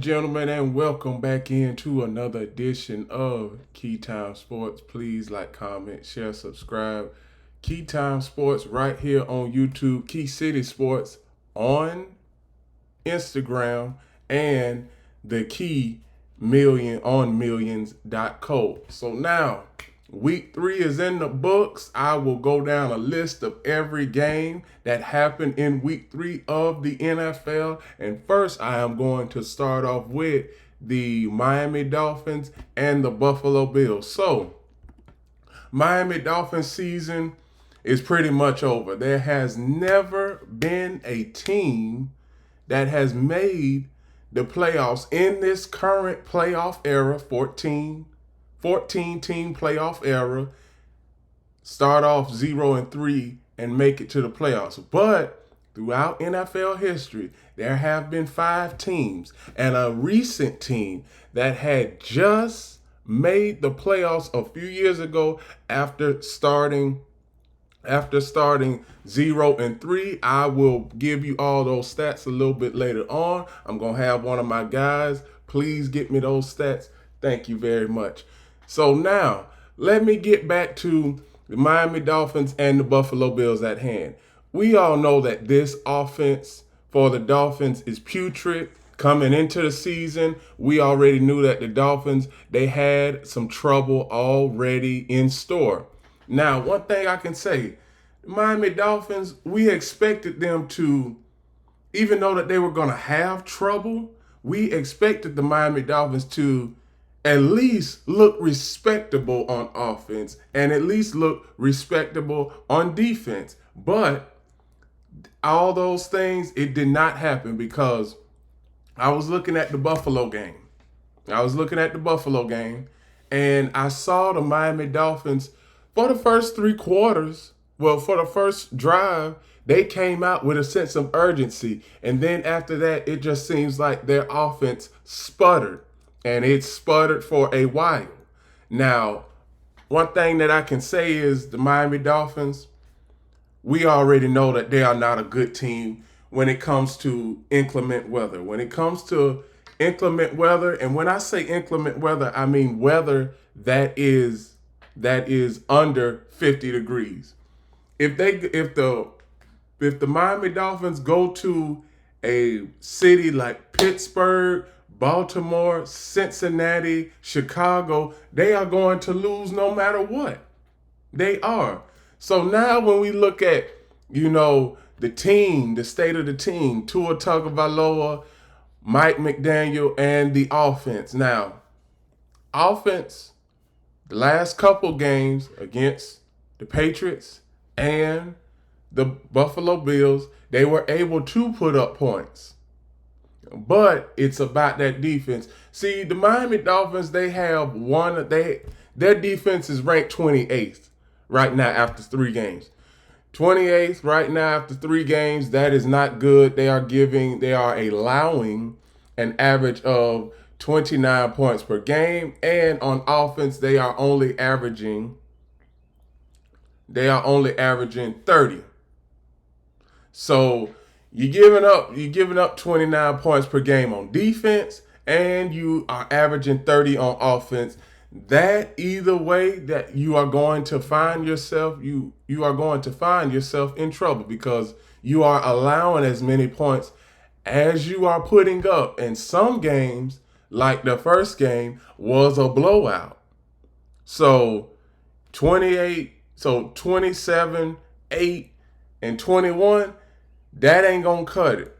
Gentlemen, and welcome back into another edition of Keytime Sports. Please like, comment, share, subscribe. Keytime Sports right here on YouTube, Key City Sports on Instagram, and the Key Million on Millions.co. So now, week 3 is in the books. I will go down a list of every game that happened in week 3 of the NFL. And first, I am going to start off with the Miami Dolphins and the Buffalo Bills. So, Miami Dolphins season is pretty much over. There has never been a team that has made the playoffs in this current playoff era, 14 team playoff era, start off 0-3 and make it to the playoffs. But throughout NFL history, there have been 5 teams and a recent team that had just made the playoffs a few years ago after starting 0-3. I will give you all those stats a little bit later on. I'm going to have one of my guys. Please get me those stats. Thank you very much. So now, let me get back to the Miami Dolphins and the Buffalo Bills at hand. We all know that this offense for the Dolphins is putrid. Coming into the season, we already knew that the Dolphins, they had some trouble already in store. Now, one thing I can say, the Miami Dolphins, we expected them to, even though that they were going to have trouble, we expected the Miami Dolphins to at least look respectable on offense and at least look respectable on defense. But all those things, it did not happen because I was looking at the Buffalo game. And I saw the Miami Dolphins for the first 3 quarters. Well, for the first drive, they came out with a sense of urgency. And then after that, it just seems like their offense sputtered. And it sputtered for a while. Now, one thing that I can say is the Miami Dolphins, we already know that they are not a good team when it comes to inclement weather. When it comes to inclement weather, and when I say inclement weather, I mean weather that is under 50 degrees. If the Miami Dolphins go to a city like Pittsburgh, Baltimore, Cincinnati, Chicago, they are going to lose no matter what. They are. So now when we look at, the team, the state of the team, Tua Tagovailoa, Mike McDaniel, and the offense. Now, offense, the last couple games against the Patriots and the Buffalo Bills, they were able to put up points. But it's about that defense. See, the Miami Dolphins, their defense is ranked 28th right now after 3 games. 28th right now after 3 games. That is not good. They are allowing an average of 29 points per game. And on offense, they are only averaging 30. So you're giving up 29 points per game on defense, and you are averaging 30 on offense. That either way, that you are going to find yourself in trouble because you are allowing as many points as you are putting up. And some games, like the first game, was a blowout. So 27, 8, and 21. That ain't going to cut it.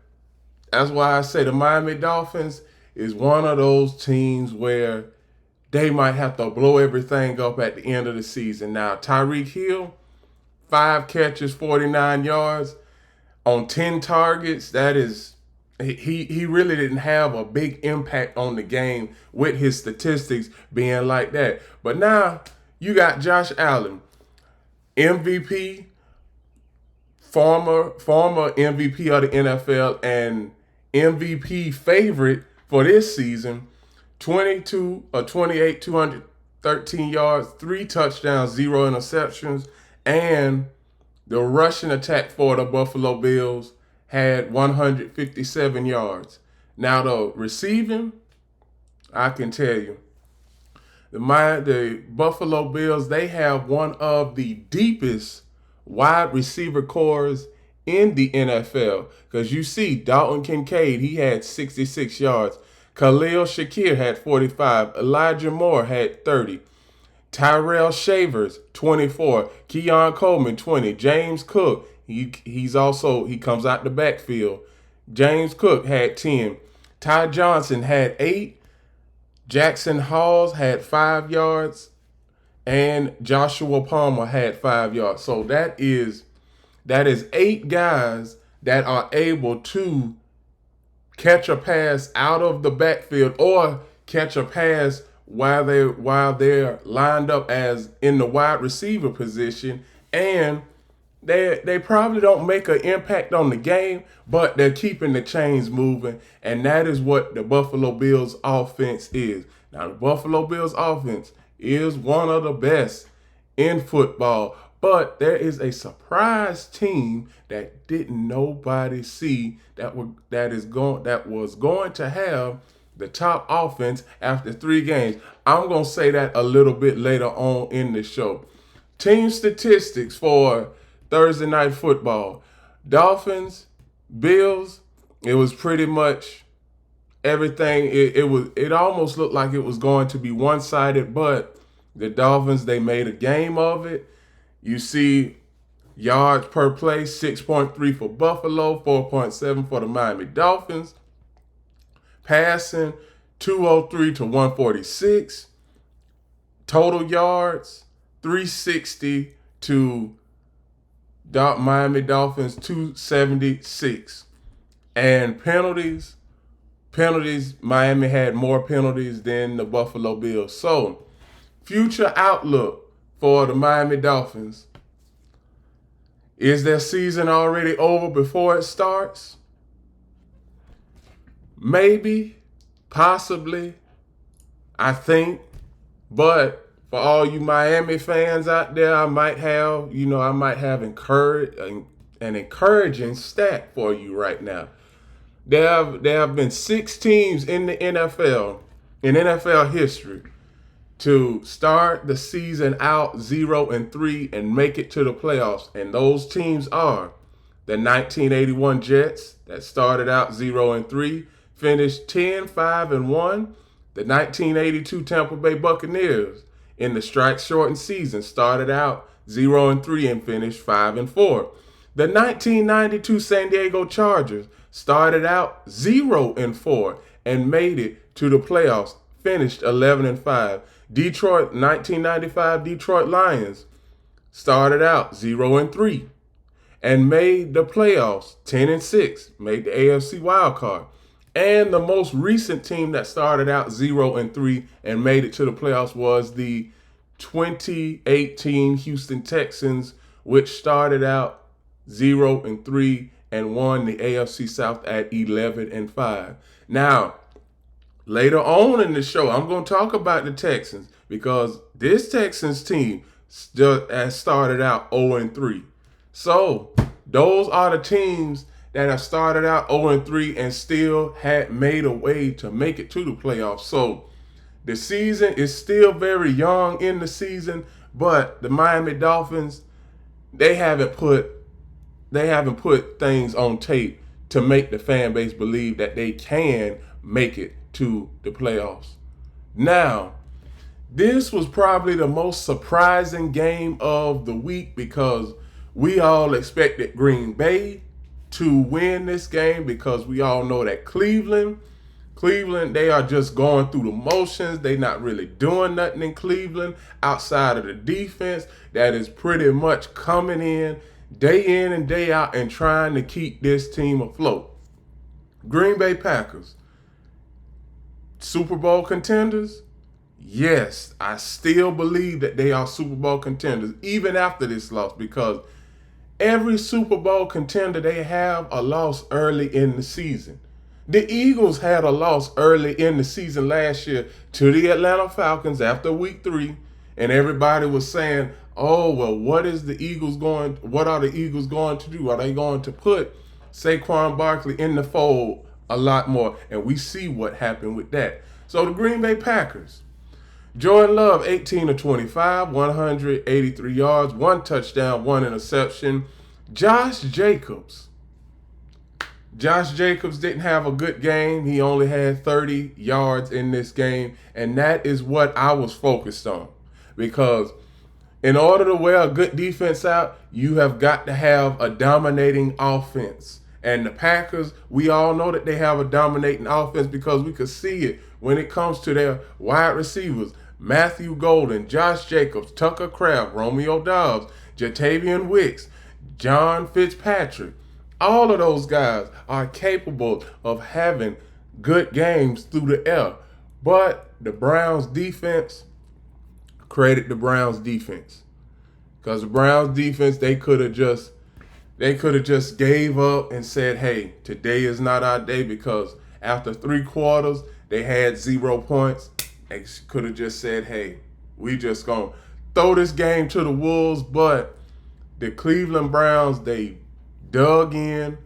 That's why I say the Miami Dolphins is one of those teams where they might have to blow everything up at the end of the season. Now, Tyreek Hill, 5 catches, 49 yards on 10 targets. That is, he really didn't have a big impact on the game with his statistics being like that. But now you got Josh Allen, MVP, former MVP of the NFL and MVP favorite for this season, 28, 213 yards, 3 touchdowns, 0 interceptions, and the rushing attack for the Buffalo Bills had 157 yards. Now, the receiving, I can tell you, the Buffalo Bills, they have one of the deepest wide receiver cores in the NFL. Because you see, Dalton Kincaid, he had 66 yards. Khalil Shakir had 45. Elijah Moore had 30. Tyrell Shavers, 24. Keon Coleman, 20. James Cook, he comes out the backfield. James Cook had 10. Ty Johnson had 8. Jackson Halls had 5 yards, and Joshua Palmer had 5 yards. So that is 8 guys that are able to catch a pass out of the backfield or catch a pass while they're lined up as in the wide receiver position, and they probably don't make an impact on the game, but they're keeping the chains moving, and that is what the Buffalo Bills offense is. Now, the Buffalo Bills offense is one of the best in football, but there is a surprise team that didn't nobody see that was going to have the top offense after 3 games. I'm going to say that a little bit later on in the show. Team statistics for Thursday Night Football. Dolphins, Bills, it was pretty much everything. It almost looked like it was going to be one-sided, but the Dolphins, they made a game of it. You see yards per play, 6.3 for Buffalo, 4.7 for the Miami Dolphins. Passing, 203 to 146. Total yards, 360 to Miami Dolphins, 276. And penalties, Miami had more penalties than the Buffalo Bills. So, future outlook for the Miami Dolphins. Is their season already over before it starts? Maybe, possibly, I think. But for all you Miami fans out there, I might have an encouraging stat for you right now. There have been 6 teams in the NFL, in NFL history, to start the season out 0-3 and make it to the playoffs. And those teams are the 1981 Jets that started out 0-3, finished 10-5-1. The 1982 Tampa Bay Buccaneers in the strike-shortened season started out 0-3 and finished 5-4. The 1992 San Diego Chargers started out 0-4 and made it to the playoffs, finished 11-5. 1995 Detroit Lions started out 0-3 and made the playoffs, 10-6, made the AFC wild card. And the most recent team that started out 0-3 and made it to the playoffs was the 2018 Houston Texans, which started out 0-3 and won the AFC South at 11-5. Now, later on in the show, I'm going to talk about the Texans because this Texans team has started out 0-3. So, those are the teams that have started out 0-3 and still had made a way to make it to the playoffs. So the season is still very young in the season, but the Miami Dolphins, they haven't put things on tape to make the fan base believe that they can make it to the playoffs. Now, this was probably the most surprising game of the week because we all expected Green Bay to win this game because we all know that Cleveland, they are just going through the motions. They're not really doing nothing in Cleveland outside of the defense that is pretty much coming in and day out and trying to keep this team afloat. Green Bay Packers, Super Bowl contenders? Yes, I still believe that they are Super Bowl contenders even after this loss because every Super Bowl contender, they have a loss early in the season. The Eagles had a loss early in the season last year to the Atlanta Falcons after week 3, and everybody was saying, oh, well, what are the Eagles going to do? Are they going to put Saquon Barkley in the fold a lot more. And we see what happened with that. So the Green Bay Packers, Jordan Love, 18 of 25, 183 yards, 1 touchdown, 1 interception. Josh Jacobs didn't have a good game. He only had 30 yards in this game, and that is what I was focused on. Because in order to wear a good defense out, you have got to have a dominating offense. And the Packers, we all know that they have a dominating offense because we could see it when it comes to their wide receivers. Matthew Golden, Josh Jacobs, Tucker Kraft, Romeo Doubs, Jatavian Wicks, John Fitzpatrick. All of those guys are capable of having good games through the air. But the Browns defense, credit the Browns defense. Because the Browns defense, they could have just gave up and said, hey, today is not our day, because after 3 quarters, they had 0 points. They could have just said, hey, we just going to throw this game to the wolves. But the Cleveland Browns, they dug in.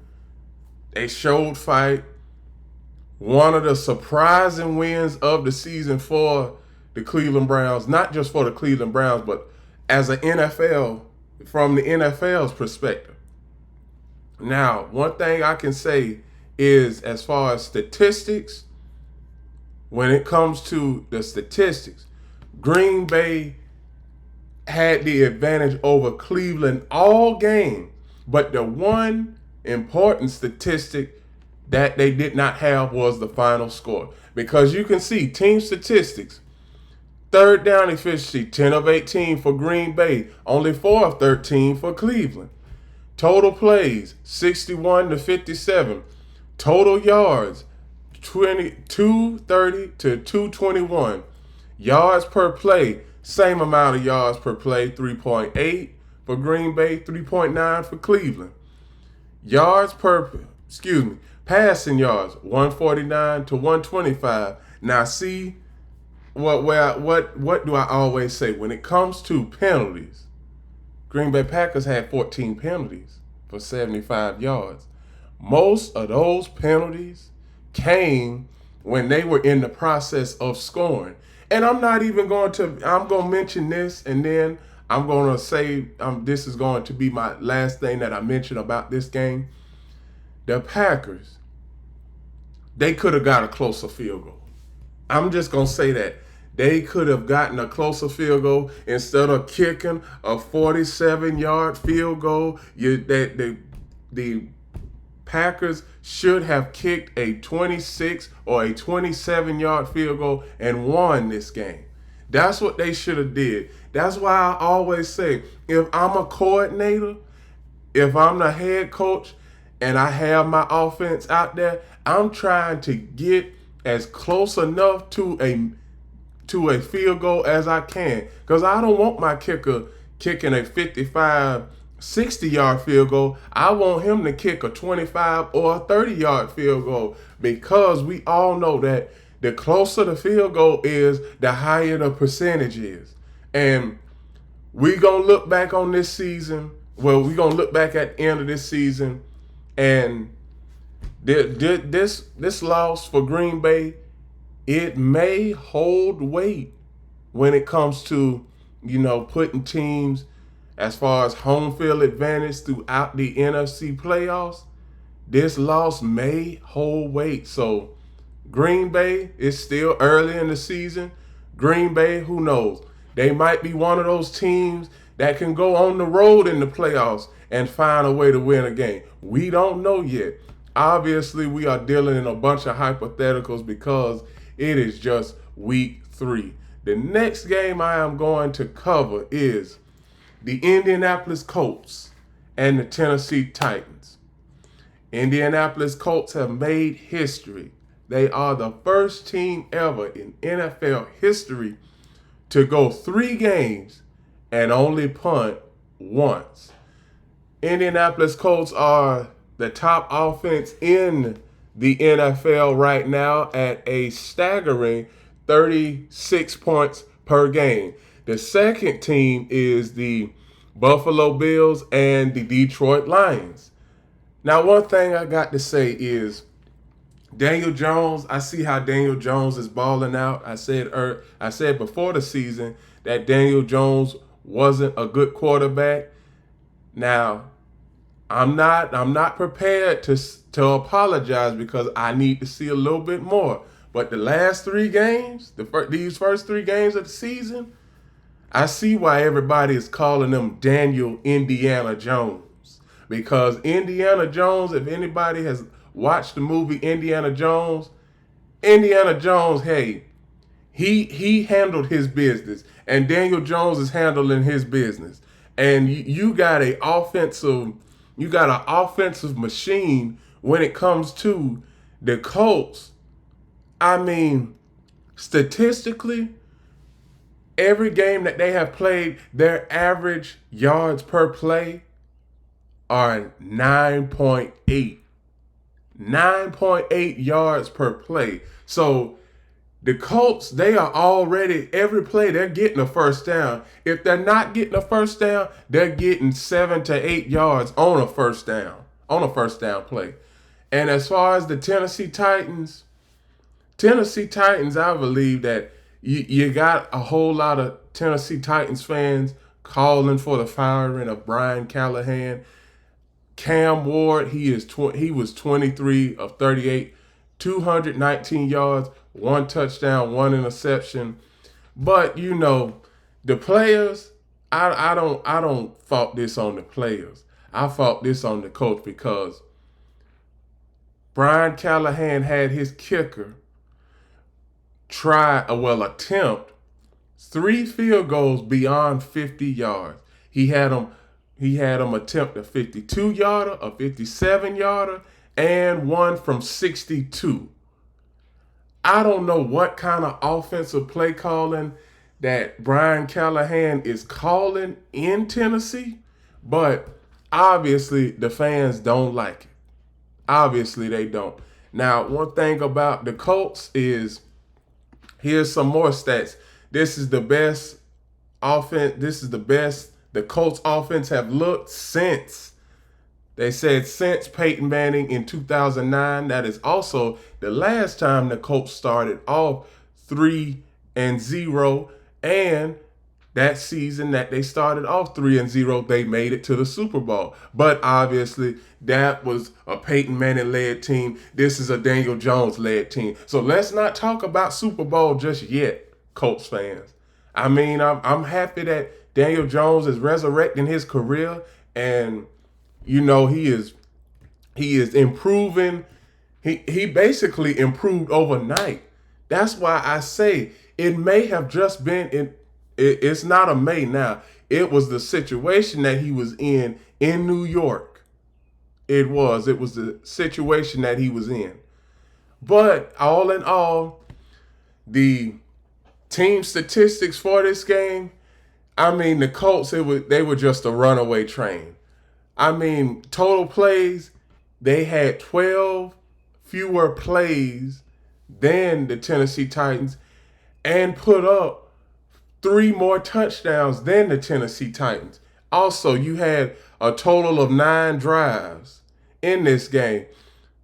They showed fight. One of the surprising wins of the season for the Cleveland Browns, not just for the Cleveland Browns, but as an NFL, from the NFL's perspective. Now, one thing I can say is, as far as statistics, when it comes to the statistics, Green Bay had the advantage over Cleveland all game. But the one important statistic that they did not have was the final score. Because you can see team statistics. 3rd down efficiency, 10 of 18 for Green Bay, only 4 of 13 for Cleveland. Total plays, 61 to 57. Total yards, 230 to 221. Yards per play, same amount of yards per play, 3.8 for Green Bay, 3.9 for Cleveland. Passing yards, 149 to 125. Now see, what do I always say? When it comes to penalties, Green Bay Packers had 14 penalties for 75 yards. Most of those penalties came when they were in the process of scoring. And I'm going to mention this, and then I'm going to say this is going to be my last thing that I mention about this game. The Packers, they could have got a closer field goal. I'm just going to say that. They could have gotten a closer field goal instead of kicking a 47-yard field goal. The Packers should have kicked a 26 or a 27-yard field goal and won this game. That's what they should have did. That's why I always say, if I'm a coordinator, if I'm the head coach, and I have my offense out there, I'm trying to get as close enough to a field goal as I can. Because I don't want my kicker kicking a 55, 60-yard field goal. I want him to kick a 25 or a 30-yard field goal, because we all know that the closer the field goal is, the higher the percentage is. And we're going to look back on this season. Well, we're going to look back at the end of this season, and this loss for Green Bay, it may hold weight when it comes to, putting teams as far as home field advantage throughout the NFC playoffs. This loss may hold weight. So Green Bay is still early in the season. Green Bay, who knows? They might be one of those teams that can go on the road in the playoffs and find a way to win a game. We don't know yet. Obviously, we are dealing in a bunch of hypotheticals because it is just week 3. The next game I am going to cover is the Indianapolis Colts and the Tennessee Titans. Indianapolis Colts have made history. They are the first team ever in NFL history to go 3 games and only punt once. Indianapolis Colts are the top offense in the NFL right now at a staggering 36 points per game. The second team is the Buffalo Bills and the Detroit Lions. Now, one thing I got to say is Daniel Jones, I see how Daniel Jones is balling out. I said before the season that Daniel Jones wasn't a good quarterback. Now, I'm not prepared to apologize because I need to see a little bit more. But the last three games, these first three games of the season, I see why everybody is calling him Daniel Indiana Jones. Because Indiana Jones, if anybody has watched the movie Indiana Jones, hey, he handled his business, and Daniel Jones is handling his business. And you got an offensive machine when it comes to the Colts. I mean, statistically, every game that they have played, their average yards per play are 9.8. 9.8 yards per play. So the Colts, they are already, every play, they're getting a first down. If they're not getting a first down, they're getting 7 to 8 yards on a first down play. And as far as the Tennessee Titans, I believe that you got a whole lot of Tennessee Titans fans calling for the firing of Brian Callahan. Cam Ward, he was 23 of 38, 219 yards, one touchdown, one interception. But the players, I don't fault this on the players. I fault this on the coach because Brian Callahan had his kicker attempt 3 field goals beyond 50 yards. He had him attempt a 52-yarder, a 57-yarder, and one from 62. I don't know what kind of offensive play calling that Brian Callahan is calling in Tennessee, but obviously the fans don't like it. Obviously they don't. Now, one thing about the Colts is, here's some more stats. This is the best offense. This is the best the Colts offense have looked since Peyton Manning in 2009. That is also the last time the Colts started off 3-0. And that season that they started off 3-0, they made it to the Super Bowl. But obviously, that was a Peyton Manning-led team. This is a Daniel Jones-led team. So let's not talk about Super Bowl just yet, Colts fans. I mean, I'm happy that Daniel Jones is resurrecting his career, and he is improving. He basically improved overnight. That's why I say it may have just been it's not a may now. It was the situation that he was in New York. It was the situation that he was in. But all in all, the team statistics for this game, I mean, the Colts, they were just a runaway train. I mean, total plays, they had 12 fewer plays than the Tennessee Titans and put up 3 more touchdowns than the Tennessee Titans. Also, you had a total of 9 drives in this game.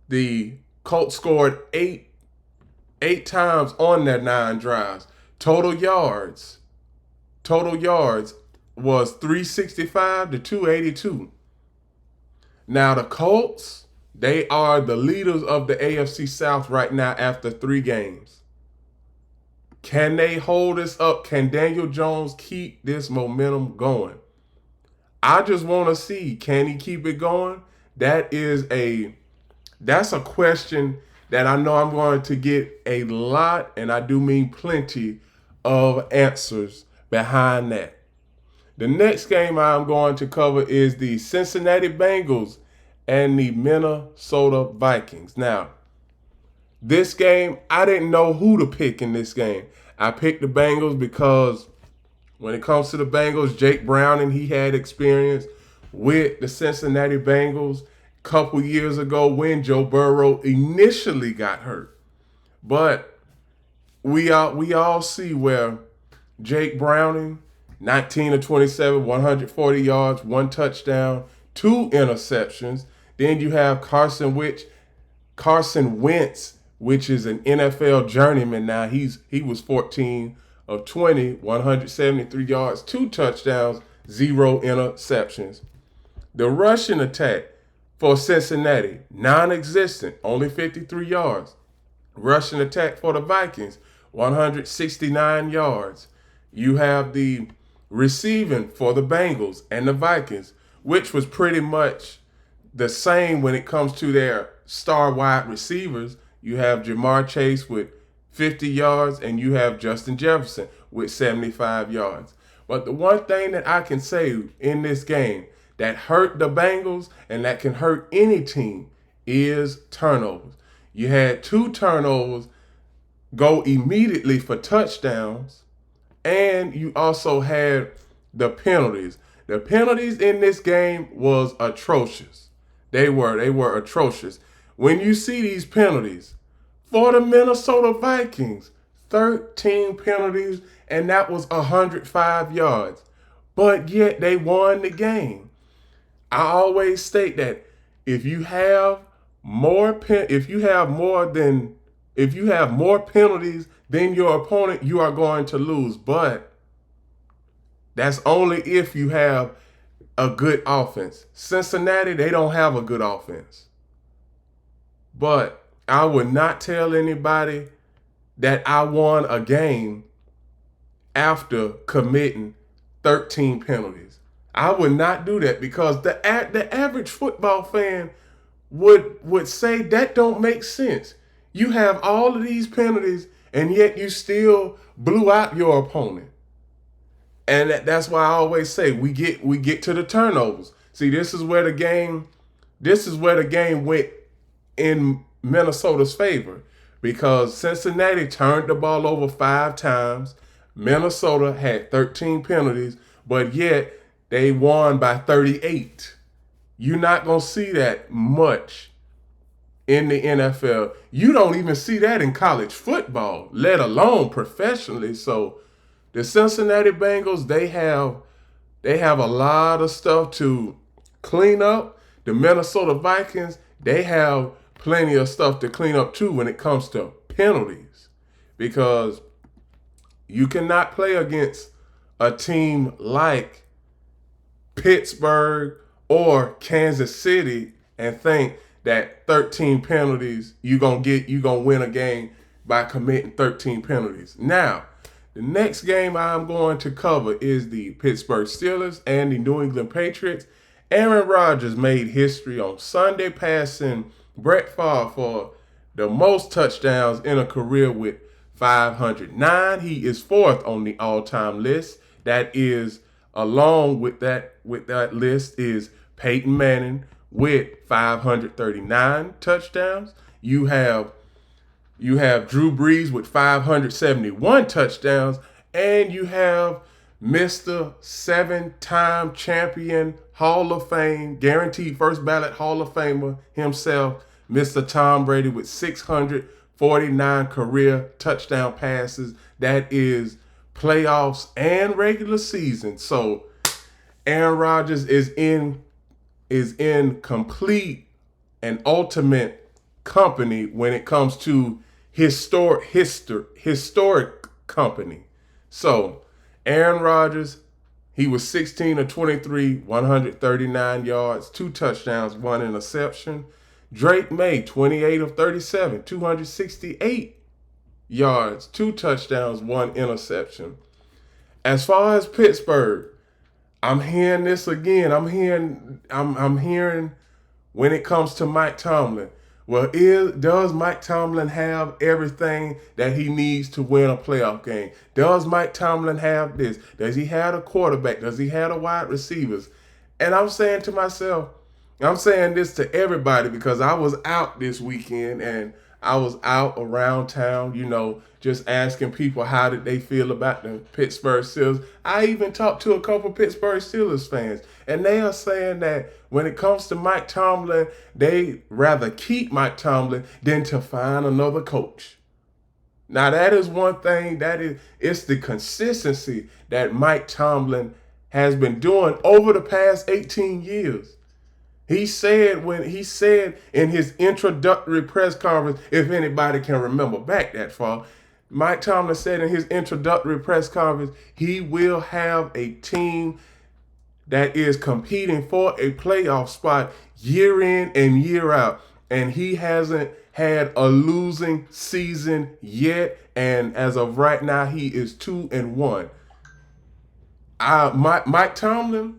The Colts scored 8 times on their 9 drives. Total yards was 365 to 282. Now the Colts, they are the leaders of the AFC South right now after 3 games. Can they hold this up? Can Daniel Jones keep this momentum going? I just want to see, can he keep it going? That's a question that I know I'm going to get a lot, and I do mean plenty, of answers behind that. The next game I'm going to cover is the Cincinnati Bengals and the Minnesota Vikings. Now, this game, I didn't know who to pick in this game. I picked the Bengals because when it comes to the Bengals, Jake Browning, he had experience with the Cincinnati Bengals a couple years ago when Joe Burrow initially got hurt. But we all see where Jake Browning, 19 of 27, 140 yards, 1 touchdown, 2 interceptions. Then you have Carson Wentz which is an NFL journeyman now. He was 14 of 20, 173 yards, 2 touchdowns, 0 interceptions. The rushing attack for Cincinnati, non-existent, only 53 yards. Rushing attack for the Vikings, 169 yards. You have the receiving for the Bengals and the Vikings, which was pretty much the same when it comes to their star wide receivers. You have Jamar Chase with 50 yards, and you have Justin Jefferson with 75 yards. But the one thing that I can say in this game that hurt the Bengals and that can hurt any team is turnovers. You had 2 turnovers go immediately for touchdowns, and you also had the penalties. The penalties in this game was atrocious. They were atrocious. When you see these penalties for the Minnesota Vikings, 13 penalties, and that was 105 yards. But yet they won the game. I always state that if you have more penalties than your opponent, you are going to lose. But that's only if you have a good offense. Cincinnati, they don't have a good offense. But I would not tell anybody that I won a game after committing 13 penalties. I would not do that, because the average football fan would say that don't make sense. You have all of these penalties, and yet you still blew out your opponent. And that's why I always say we get to the turnovers. See, this is where the game went in Minnesota's favor, because Cincinnati turned the ball over 5 times. Minnesota had 13 penalties, but yet they won by 38. You're not going to see that much in the NFL. You don't even see that in college football, let alone professionally. So the Cincinnati Bengals, they have a lot of stuff to clean up. The Minnesota Vikings, they have plenty of stuff to clean up too when it comes to penalties, because you cannot play against a team like Pittsburgh or Kansas City and think that 13 penalties you're gonna win a game by committing 13 penalties. Now, the next game I'm going to cover is the Pittsburgh Steelers and the New England Patriots. Aaron Rodgers made history on Sunday, passing Brett Favre for the most touchdowns in a career with 509. He is 4th on the all-time list. That is, along with that list is Peyton Manning with 539 touchdowns. You have Drew Brees with 571 touchdowns, and you have Mr. 7-time champion, Hall of Fame, guaranteed first ballot Hall of Famer himself, Mr. Tom Brady, with 649 career touchdown passes. That is playoffs and regular season. So Aaron Rodgers is in complete and ultimate company when it comes to historic company. So Aaron Rodgers, he was 16 of 23, 139 yards, 2 touchdowns, 1 interception. Drake May, 28 of 37, 268 yards, 2 touchdowns, 1 interception. As far as Pittsburgh, I'm hearing this again. I'm hearing when it comes to Mike Tomlin. Well, does Mike Tomlin have everything that he needs to win a playoff game? Does Mike Tomlin have this? Does he have a quarterback? Does he have a wide receivers? And I'm saying to myself, I'm saying this to everybody because I was out this weekend and I was out around town, just asking people how did they feel about the Pittsburgh Steelers. I even talked to a couple Pittsburgh Steelers fans, and they are saying that when it comes to Mike Tomlin, they rather keep Mike Tomlin than to find another coach. Now, that is one thing, it's the consistency that Mike Tomlin has been doing over the past 18 years. He said in his introductory press conference, if anybody can remember back that far, Mike Tomlin said in his introductory press conference, he will have a team that is competing for a playoff spot year in and year out. And he hasn't had a losing season yet. And as of right now, he is 2-1. Mike Tomlin,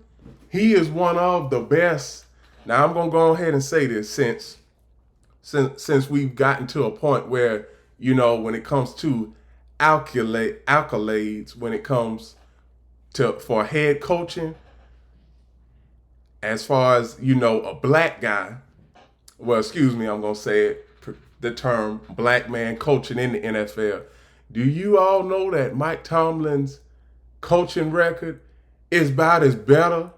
he is one of the best. Now I'm gonna go ahead and say this since we've gotten to a point where, when it comes to accolades, when it comes to for head coaching, as far as a black guy. Well, excuse me, I'm gonna say it. The term black man coaching in the NFL. Do you all know that Mike Tomlin's coaching record is about as better,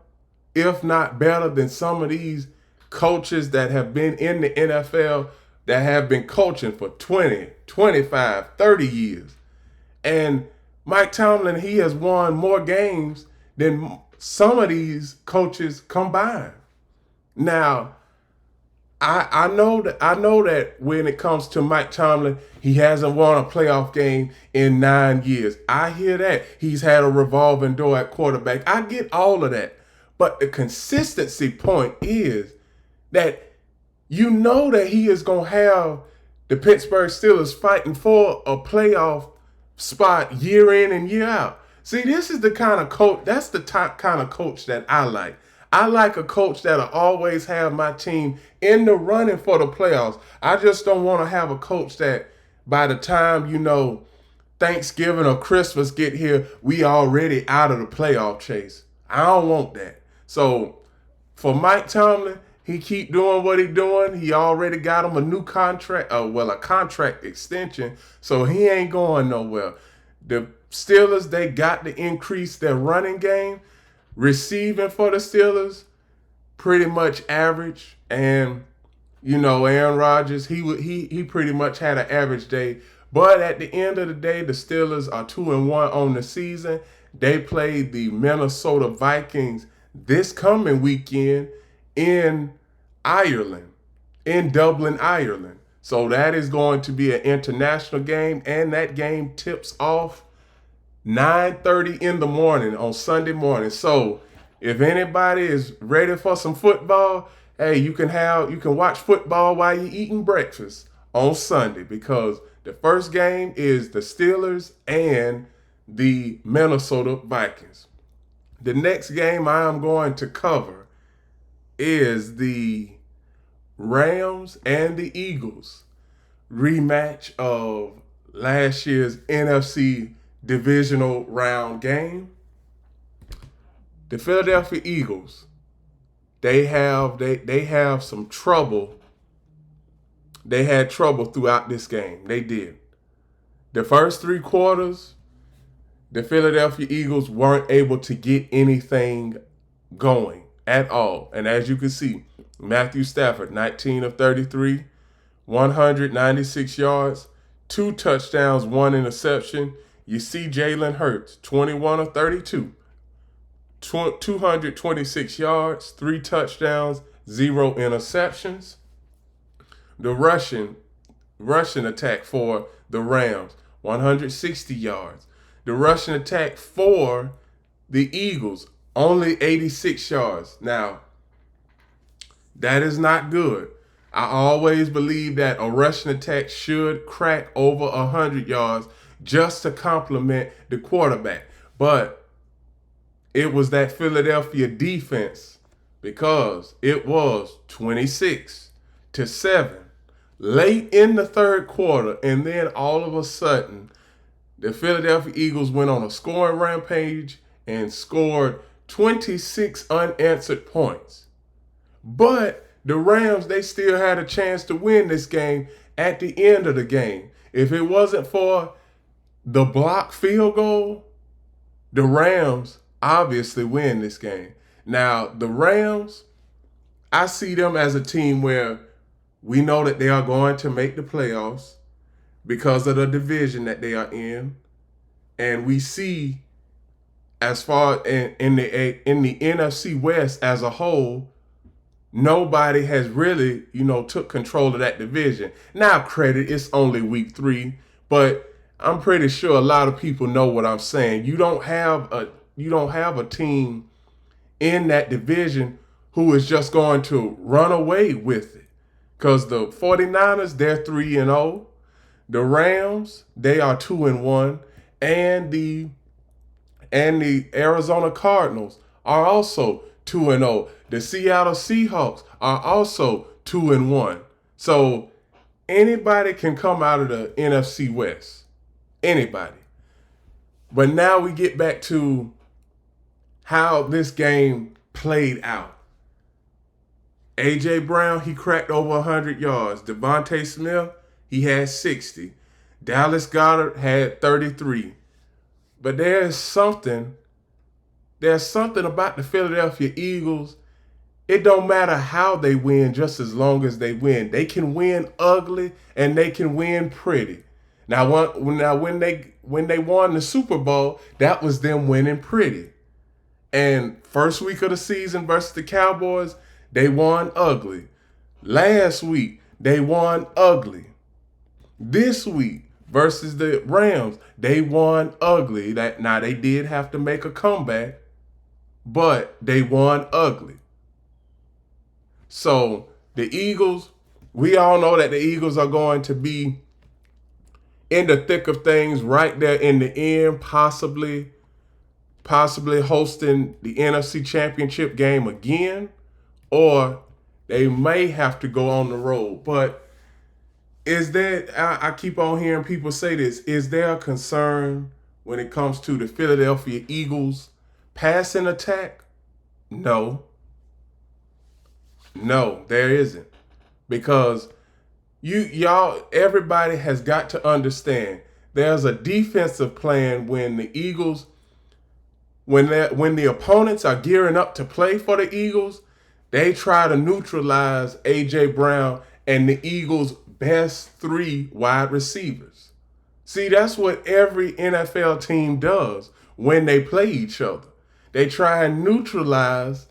if not better, than some of these coaches that have been in the NFL that have been coaching for 20, 25, 30 years. And Mike Tomlin, he has won more games than some of these coaches combined. Now, I know that when it comes to Mike Tomlin, he hasn't won a playoff game in 9 years. I hear that. He's had a revolving door at quarterback. I get all of that. But the consistency point is that that he is going to have the Pittsburgh Steelers fighting for a playoff spot year in and year out. See, this is the kind of coach, that's the top kind of coach that I like. I like a coach that'll always have my team in the running for the playoffs. I just don't want to have a coach that by the time, Thanksgiving or Christmas get here, we already out of the playoff chase. I don't want that. So for Mike Tomlin, he keep doing what he doing. He already got him a new contract, a contract extension. So he ain't going nowhere. The Steelers, they got to increase their running game. Receiving for the Steelers, pretty much average. And, Aaron Rodgers, he pretty much had an average day. But at the end of the day, the Steelers are 2-1 on the season. They played the Minnesota Vikings this coming weekend in Ireland, in Dublin, Ireland. So that is going to be an international game, and that game tips off 9:30 in the morning on Sunday morning. So if anybody is ready for some football, hey, you can watch football while you're eating breakfast on Sunday, because the first game is the Steelers and the Minnesota Vikings. The next game I am going to cover is the Rams and the Eagles rematch of last year's NFC divisional round game. The Philadelphia Eagles, they have some trouble. They had trouble throughout this game. They did. The first 3 quarters, the Philadelphia Eagles weren't able to get anything going at all. And as you can see, Matthew Stafford, 19 of 33, 196 yards, 2 touchdowns, 1 interception. You see Jalen Hurts, 21 of 32, 226 yards, 3 touchdowns, 0 interceptions. The rushing attack for the Rams, 160 yards. The rushing attack for the Eagles, only 86 yards. Now, that is not good. I always believe that a rushing attack should crack over 100 yards just to complement the quarterback. But it was that Philadelphia defense, because it was 26-7 late in the third quarter, and then all of a sudden, the Philadelphia Eagles went on a scoring rampage and scored 26 unanswered points. But the Rams, they still had a chance to win this game at the end of the game. If it wasn't for the blocked field goal, the Rams obviously win this game. Now, the Rams, I see them as a team where we know that they are going to make the playoffs because of the division that they are in. And we see, as far in the NFC West as a whole, nobody has really, took control of that division. Now, credit, it's only week 3, but I'm pretty sure a lot of people know what I'm saying. You don't have a team in that division who is just going to run away with it. Because the 49ers, they're 3-0. The Rams, they are 2-1. And the Arizona Cardinals are also 2-0. The Seattle Seahawks are also 2-1. So anybody can come out of the NFC West. Anybody. But now we get back to how this game played out. A.J. Brown, he cracked over 100 yards. Devontae Smith, he had 60. Dallas Goedert had 33. But there's something about the Philadelphia Eagles. It don't matter how they win, just as long as they win. They can win ugly and they can win pretty. Now when they won the Super Bowl, that was them winning pretty. And first week of the season versus the Cowboys, they won ugly. Last week, they won ugly. This week versus the Rams, they won ugly. Now they did have to make a comeback, but they won ugly. So the Eagles, we all know that the Eagles are going to be in the thick of things right there in the end, possibly hosting the NFC Championship game again, or they may have to go on the road. But I keep on hearing people say this, is there a concern when it comes to the Philadelphia Eagles passing attack? No, there isn't. Because everybody has got to understand there's a defensive plan when the Eagles, when the opponents are gearing up to play for the Eagles, they try to neutralize A.J. Brown and the Eagles' best 3 wide receivers. See, that's what every NFL team does when they play each other. They try and neutralize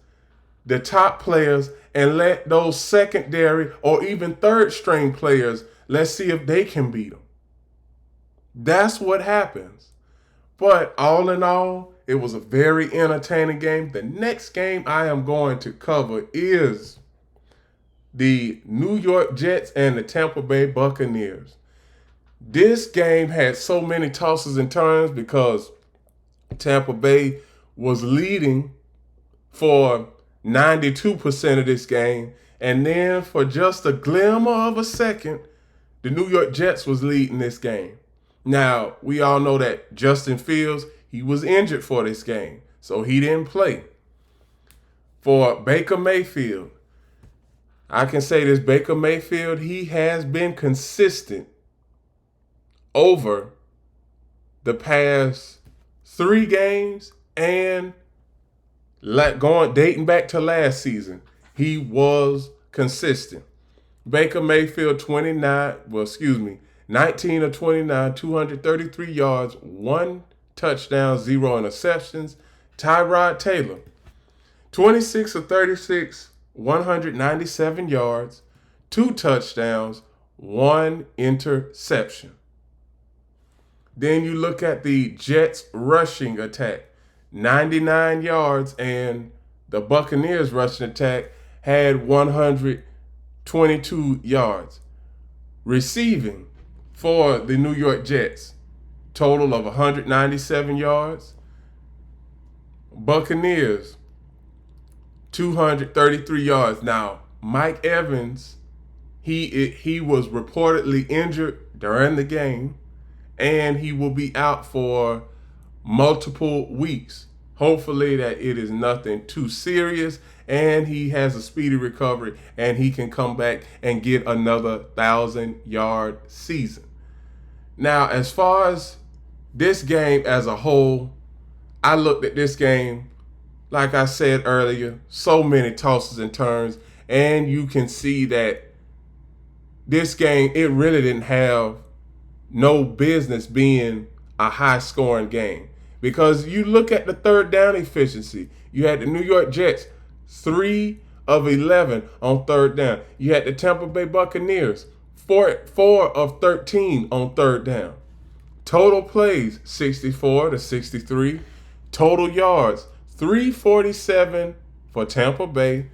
the top players and let those secondary or even third string players, let's see if they can beat them. That's what happens. But all in all, it was a very entertaining game. The next game I am going to cover is the New York Jets and the Tampa Bay Buccaneers. This game had so many tosses and turns because Tampa Bay was leading for 92% of this game. And then for just a glimmer of a second, the New York Jets was leading this game. Now, we all know that Justin Fields, he was injured for this game, so he didn't play. For Baker Mayfield, I can say this, Baker Mayfield, he has been consistent over the past 3 games and dating back to last season, he was consistent. Baker Mayfield, 19 of 29, 233 yards, 1 touchdown, 0 interceptions. Tyrod Taylor, 26 of 36, 197 yards, 2 touchdowns, 1 interception. Then you look at the Jets rushing attack, 99 yards, and the Buccaneers rushing attack had 122 yards. Receiving for the New York Jets, total of 197 yards. Buccaneers, 233 yards. Now, Mike Evans, he was reportedly injured during the game, and he will be out for multiple weeks. Hopefully that it is nothing too serious and he has a speedy recovery and he can come back and get another 1,000-yard season. Now, as far as this game as a whole, I looked at this game, like I said earlier, so many tosses and turns, and you can see that this game, it really didn't have no business being a high-scoring game. Because you look at the third down efficiency, you had the New York Jets, 3 of 11 on third down. You had the Tampa Bay Buccaneers, 4 of 13 on third down. Total plays, 64 to 63. Total yards, 347 for Tampa Bay,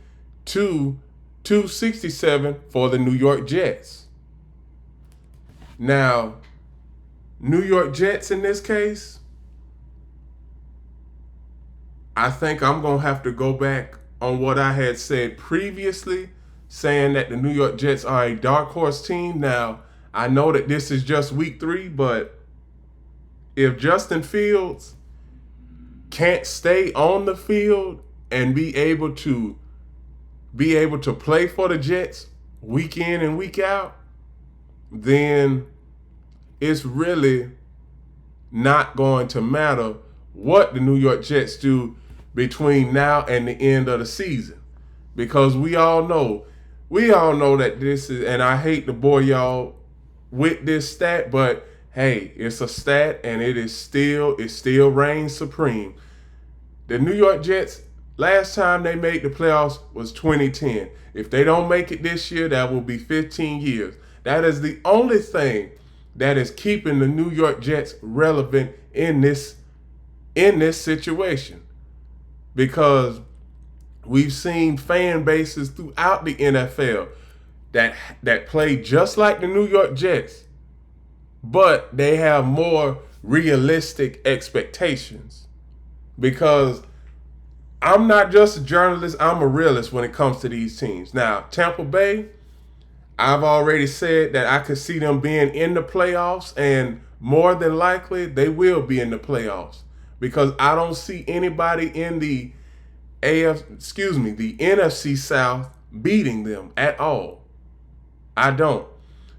267 for the New York Jets. Now, New York Jets in this case, I think I'm going to have to go back on what I had said previously, saying that the New York Jets are a dark horse team. Now, I know that this is just week 3, but if Justin Fields can't stay on the field and be able to play for the Jets week in and week out, then it's really not going to matter what the New York Jets do between now and the end of the season. Because we all know that this is, and I hate to bore y'all with this stat, but hey, it's a stat and it still reigns supreme. The New York Jets, last time they made the playoffs was 2010. If they don't make it this year, that will be 15 years. That is the only thing that is keeping the New York Jets relevant in this situation. Because we've seen fan bases throughout the NFL that play just like the New York Jets, but they have more realistic expectations. Because I'm not just a journalist, I'm a realist when it comes to these teams. Now, Tampa Bay, I've already said that I could see them being in the playoffs, and more than likely they will be in the playoffs, because I don't see anybody in the NFC South beating them at all. I don't.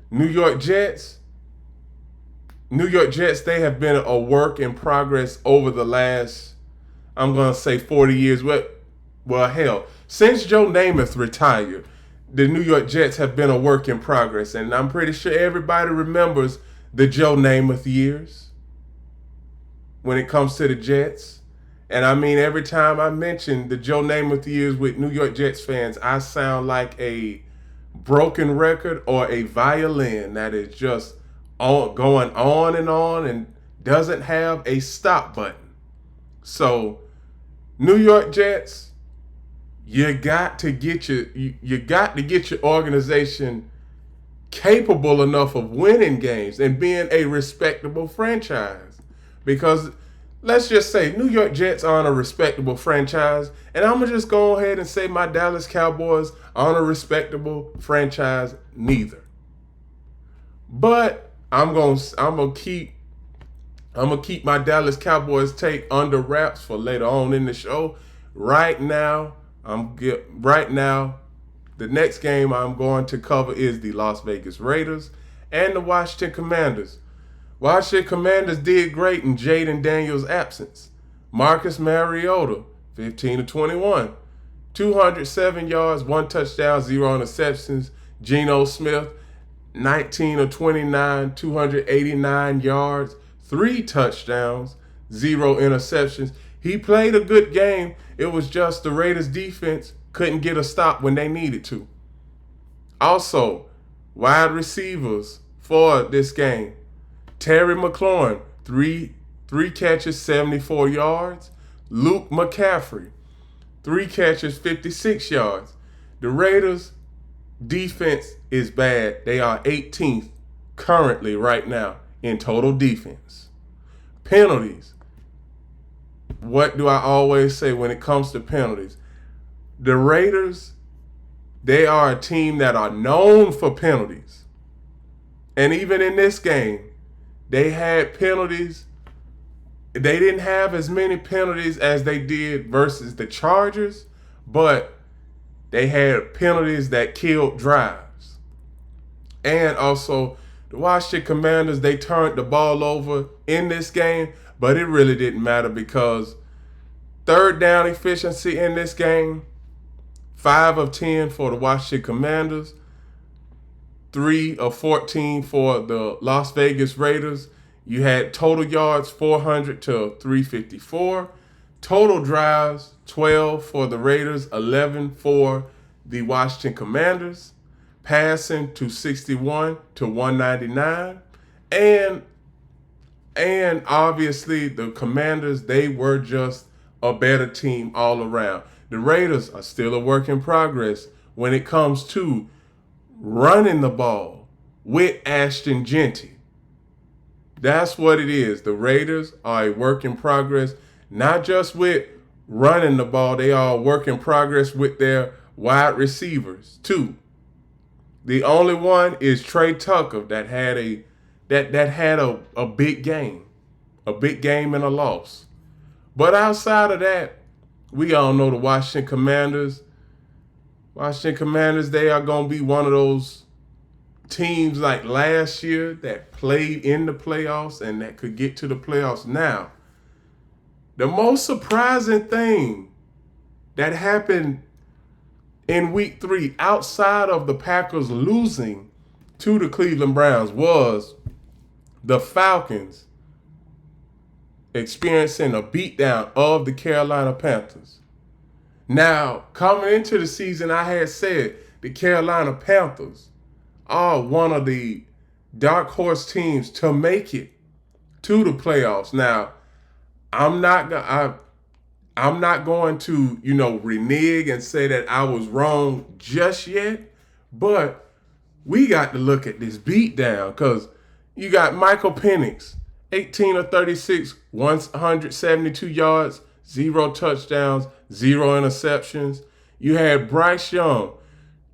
New York Jets, they have been a work in progress over the last, I'm going to say 40 years. Well, hell, since Joe Namath retired, the New York Jets have been a work in progress. And I'm pretty sure everybody remembers the Joe Namath years when it comes to the Jets. And I mean, every time I mention the Joe Namath years with New York Jets fans, I sound like a broken record or a violin that is just going on and doesn't have a stop button. So, New York Jets, you got to get your organization capable enough of winning games and being a respectable franchise. Because let's just say New York Jets aren't a respectable franchise, and I'm gonna just go ahead and say my Dallas Cowboys aren't a respectable franchise neither. But I'm gonna keep my Dallas Cowboys take under wraps for later on in the show. Right now, the next game I'm going to cover is the Las Vegas Raiders and the Washington Commanders. Washington Commanders did great in Jaden Daniels' absence. Marcus Mariota, 15 of 21, 207 yards, 1 touchdown, 0 interceptions. Geno Smith, 19 of 29, 289 yards, 3 touchdowns, 0 interceptions. He played a good game. It was just the Raiders defense couldn't get a stop when they needed to. Also, wide receivers for this game. Terry McLaurin, three catches, 74 yards. Luke McCaffrey, 3 catches, 56 yards. The Raiders defense is bad. They are 18th currently right now in total defense. Penalties. What do I always say when it comes to penalties? The Raiders, they are a team that are known for penalties. And even in this game, they had penalties. They didn't have as many penalties as they did versus the Chargers, but they had penalties that killed drives. And also, the Washington Commanders, they turned the ball over in this game, but it really didn't matter because third down efficiency in this game, 5 of 10 for the Washington Commanders, 3 of 14 for the Las Vegas Raiders. You had total yards 400 to 354. Total drives 12 for the Raiders, 11 for the Washington Commanders, passing to 61 to 199. And obviously the Commanders, they were just a better team all around. The Raiders are still a work in progress when it comes to running the ball with Ashton Genty. That's what it is. The Raiders are a work in progress, not just with running the ball. They are a work in progress with their wide receivers too. The only one is Trey Tucker that had a big game, and a loss. But outside of that, we all know the Washington Commanders. They are going to be one of those teams like last year that played in the playoffs and that could get to the playoffs. Now, the most surprising thing that happened in week 3 outside of the Packers losing to the Cleveland Browns was the Falcons experiencing a beatdown of the Carolina Panthers. Now, coming into the season, I had said the Carolina Panthers are one of the dark horse teams to make it to the playoffs. Now, I'm not going to, renege and say that I was wrong just yet, but we got to look at this beatdown because you got Michael Penix, 18 of 36, 172 yards, 0 touchdowns, 0 interceptions. You had Bryce Young,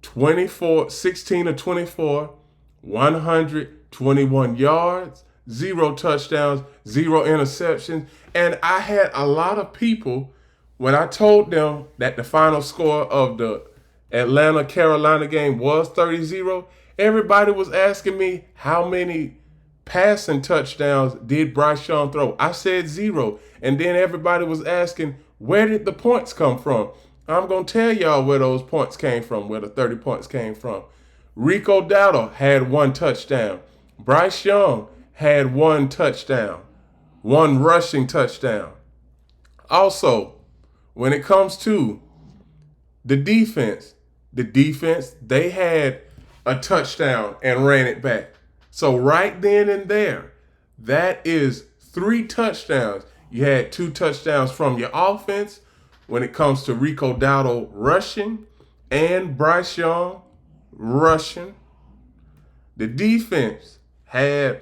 16 of 24, 121 yards, 0 touchdowns, 0 interceptions. And I had a lot of people, when I told them that the final score of the Atlanta-Carolina game was 30-0, everybody was asking me how many passing touchdowns did Bryce Young throw. I said 0. And then everybody was asking, where did the points come from? I'm going to tell y'all where those points came from, where the 30 points came from. Rico Dowdle had 1 touchdown. Bryce Young had 1 touchdown, 1 rushing touchdown. Also, when it comes to the defense, they had a touchdown and ran it back. So right then and there, that is 3 touchdowns. You had 2 touchdowns from your offense when it comes to Rico Dowdle rushing and Bryce Young rushing. The defense had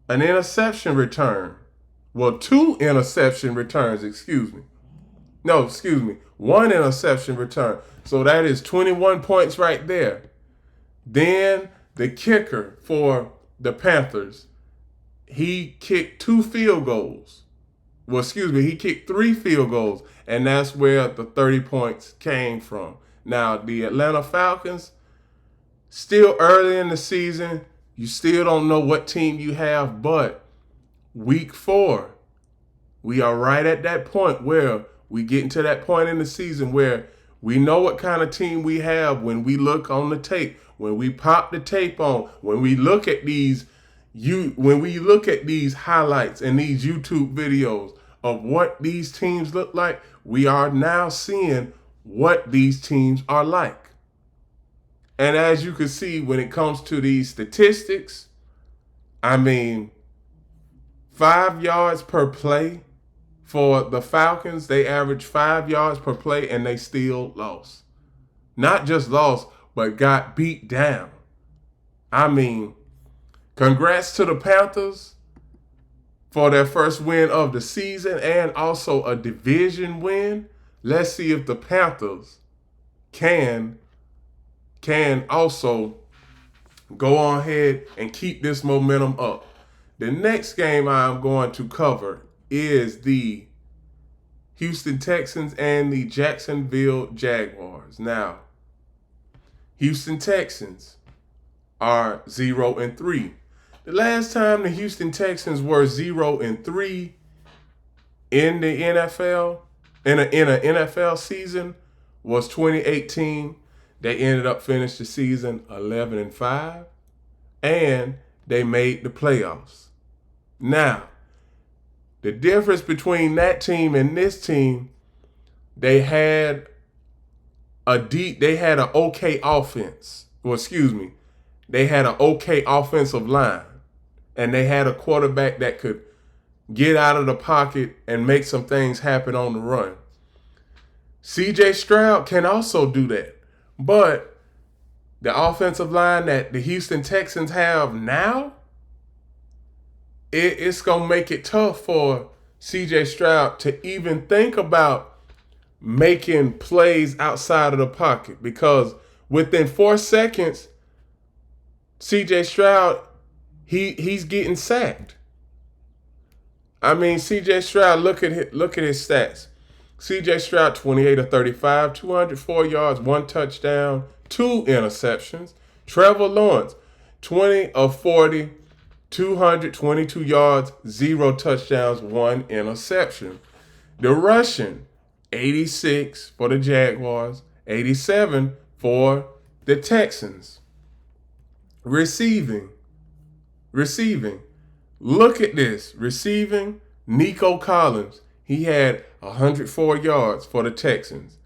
an interception return. Well, 2 interception returns, 1 interception return. So that is 21 points right there. Then the kicker for the Panthers, he kicked 2 field goals. He kicked 3 field goals, and that's where the 30 points came from. Now, the Atlanta Falcons, still early in the season, you still don't know what team you have, but week 4, we are right at that point where we get into that point in the season where we know what kind of team we have when we look on the tape, when we pop the tape on, when we look at these highlights and these YouTube videos of what these teams look like, we are now seeing what these teams are like. And as you can see, when it comes to these statistics, 5 yards per play for the Falcons, they averaged 5 yards per play and they still lost. Not just lost, but got beat down. Congrats to the Panthers for their first win of the season and also a division win. Let's see if the Panthers can also go on ahead and keep this momentum up. The next game I'm going to cover is the Houston Texans and the Jacksonville Jaguars. Now, Houston Texans are 0-3. The last time the Houston Texans were 0-3 in the NFL, in an NFL season, was 2018. They ended up finishing the season 11-5, and they made the playoffs. Now, the difference between that team and this team, they had they had an okay offense. Well, excuse me. They had an okay offensive line. And they had a quarterback that could get out of the pocket and make some things happen on the run. CJ Stroud can also do that. But the offensive line that the Houston Texans have now, it's going to make it tough for CJ Stroud to even think about making plays outside of the pocket, because within 4 seconds, CJ Stroud, he's getting sacked. I mean, CJ Stroud, look at his stats. CJ Stroud, 28 of 35, 204 yards, 1 touchdown, 2 interceptions. Trevor Lawrence, 20 of 40, 222 yards, 0 touchdowns, 1 interception. The rushing, 86 for the Jaguars, 87 for the Texans. Receiving. Look at this. Receiving, Nico Collins. He had 104 yards for the Texans.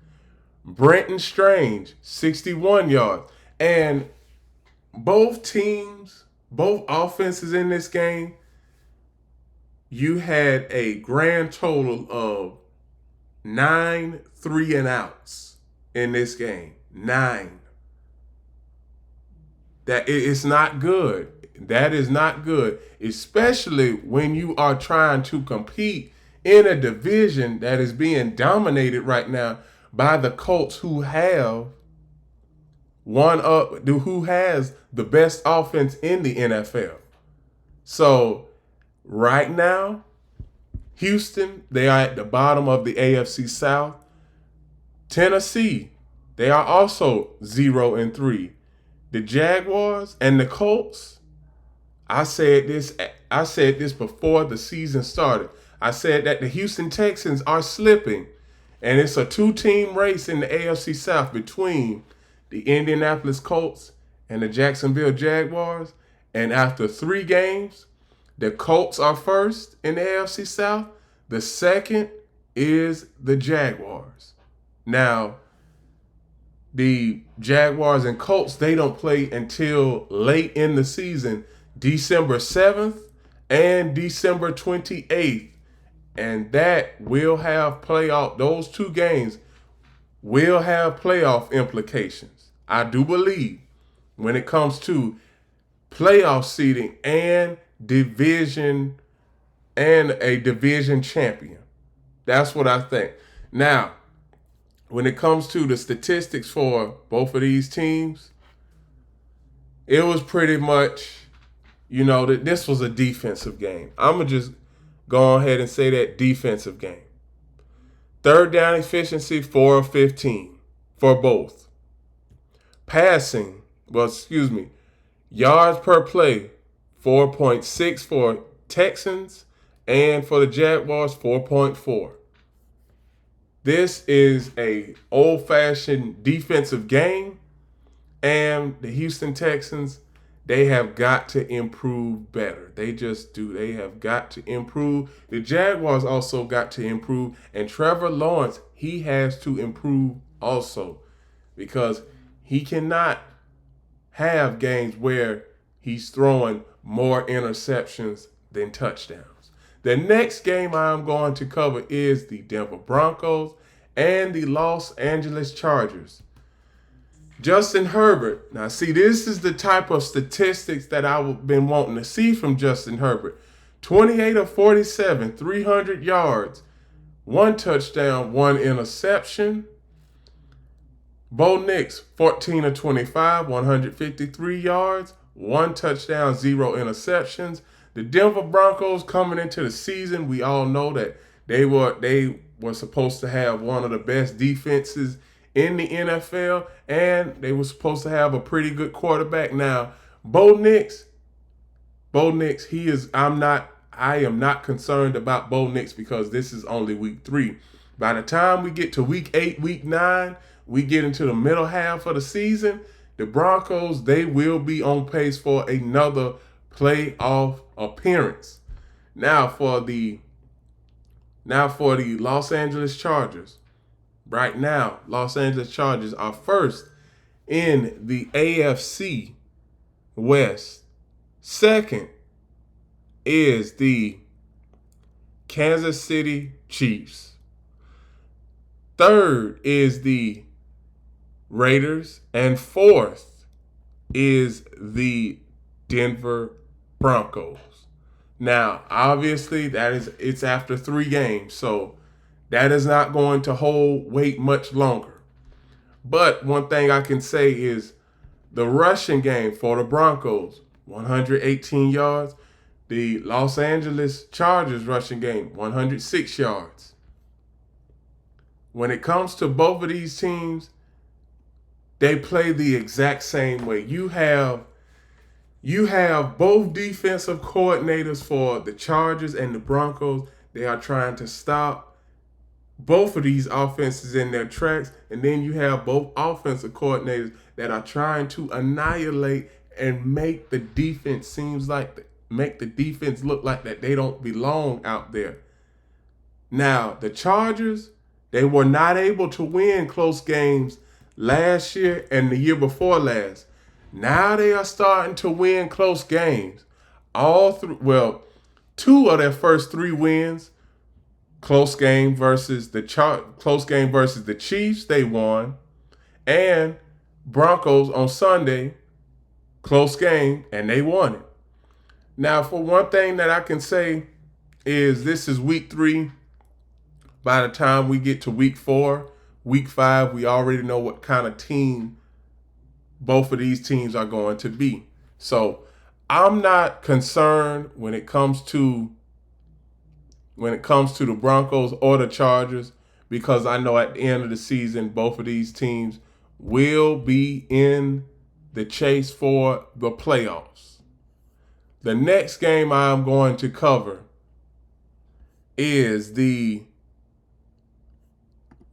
Brenton Strange, 61 yards. And both teams, both offenses in this game, you had a grand total of 9 3-and-outs in this game. 9. That is not good. That is not good, especially when you are trying to compete in a division that is being dominated right now by the Colts, who has the best offense in the NFL. So right now, Houston, they are at the bottom of the AFC South. Tennessee, they are also 0-3. The Jaguars and the Colts, I said this before the season started. I said that the Houston Texans are slipping, and it's a 2-team race in the AFC South between the Indianapolis Colts and the Jacksonville Jaguars. And after 3 games, the Colts are first in the AFC South. The second is the Jaguars. Now, the Jaguars and Colts, they don't play until late in the season, December 7th and December 28th. And that will have those 2 games will have playoff implications. I do believe when it comes to playoff seeding and a division champion. That's what I think. Now, when it comes to the statistics for both of these teams, it was pretty much, that this was a defensive game. I'm going to just go ahead and say that defensive game. Third down efficiency, 4 of 15 for both. Passing, yards per play, 4.6 for Texans, and for the Jaguars, 4.4. This is a old-fashioned defensive game, and the Houston Texans, they have got to improve better. They just do. They have got to improve. The Jaguars also got to improve, and Trevor Lawrence, he has to improve also, because he cannot have games where he's throwing more interceptions than touchdowns. The next game I'm going to cover is the Denver Broncos and the Los Angeles Chargers. Justin Herbert. Now, see, this is the type of statistics that I've been wanting to see from Justin Herbert. 28 of 47, 300 yards, 1 touchdown, 1 interception. Bo Nix, 14 of 25, 153 yards, 1 touchdown, 0 interceptions. The Denver Broncos coming into the season, we all know that they were supposed to have one of the best defenses in the NFL, and they were supposed to have a pretty good quarterback. Now, Bo Nix, I am not concerned about Bo Nix, because this is only week 3. By the time we get to week 8, week 9, we get into the middle half of the season, the Broncos, they will be on pace for another playoff appearance. Now for the Los Angeles Chargers. Right now, Los Angeles Chargers are first in the AFC West. Second is the Kansas City Chiefs. Third is the Raiders. And fourth is the Denver Broncos. Now, obviously, it's after 3 games, so that is not going to hold weight much longer. But one thing I can say is the rushing game for the Broncos, 118 yards. The Los Angeles Chargers rushing game, 106 yards. When it comes to both of these teams, they play the exact same way. You have both defensive coordinators for the Chargers and the Broncos. They are trying to stop both of these offenses in their tracks. And then you have both offensive coordinators that are trying to annihilate and make the defense look like that they don't belong out there. Now, the Chargers, they were not able to win close games last year and the year before last. Now they are starting to win close games. Two of their first 3 wins, close game versus the Chiefs, they won, and Broncos on Sunday, close game, and they won it. Now, for one thing that I can say is this is week 3. By the time we get to week 4, week 5, we already know what kind of team both of these teams are going to be. So I'm not concerned when it comes to the Broncos or the Chargers, because I know at the end of the season, both of these teams will be in the chase for the playoffs. The next game I'm going to cover is the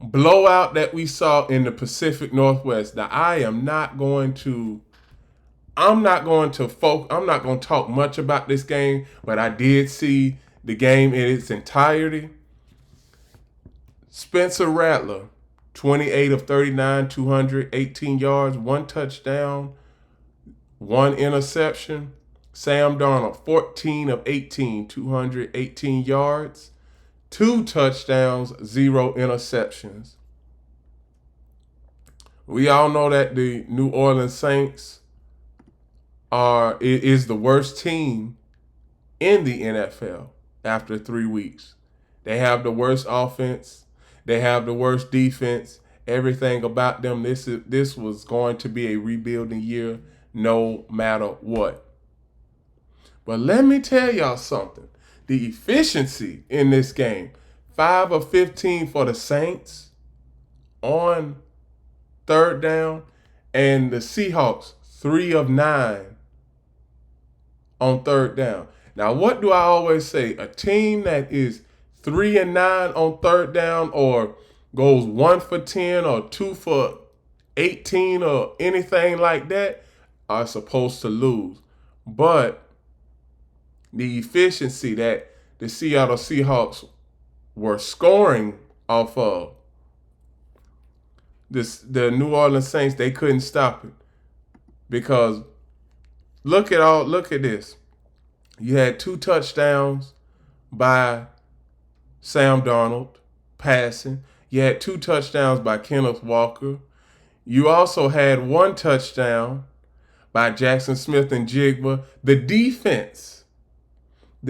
blowout that we saw in the Pacific Northwest. Now, I'm not going to talk much about this game, but I did see the game in its entirety. Spencer Rattler, 28 of 39, 218 yards, 1 touchdown, 1 interception. Sam Darnold, 14 of 18, 218 yards, 2 touchdowns, 0 interceptions. We all know that the New Orleans Saints is the worst team in the NFL after 3 weeks. They have the worst offense. They have the worst defense. Everything about them. This was going to be a rebuilding year, no matter what. But let me tell y'all something. The efficiency in this game, 5 of 15 for the Saints on third down, and the Seahawks, 3 of 9 on third down. Now, what do I always say? A team that is 3 and 9 on third down, or goes 1 for 10 or 2 for 18 or anything like that, are supposed to lose. But the efficiency that the Seattle Seahawks were scoring off of the New Orleans Saints, they couldn't stop it. Because look at this. You had 2 touchdowns by Sam Darnold passing. You had 2 touchdowns by Kenneth Walker. You also had 1 touchdown by Jackson Smith and Jigba. The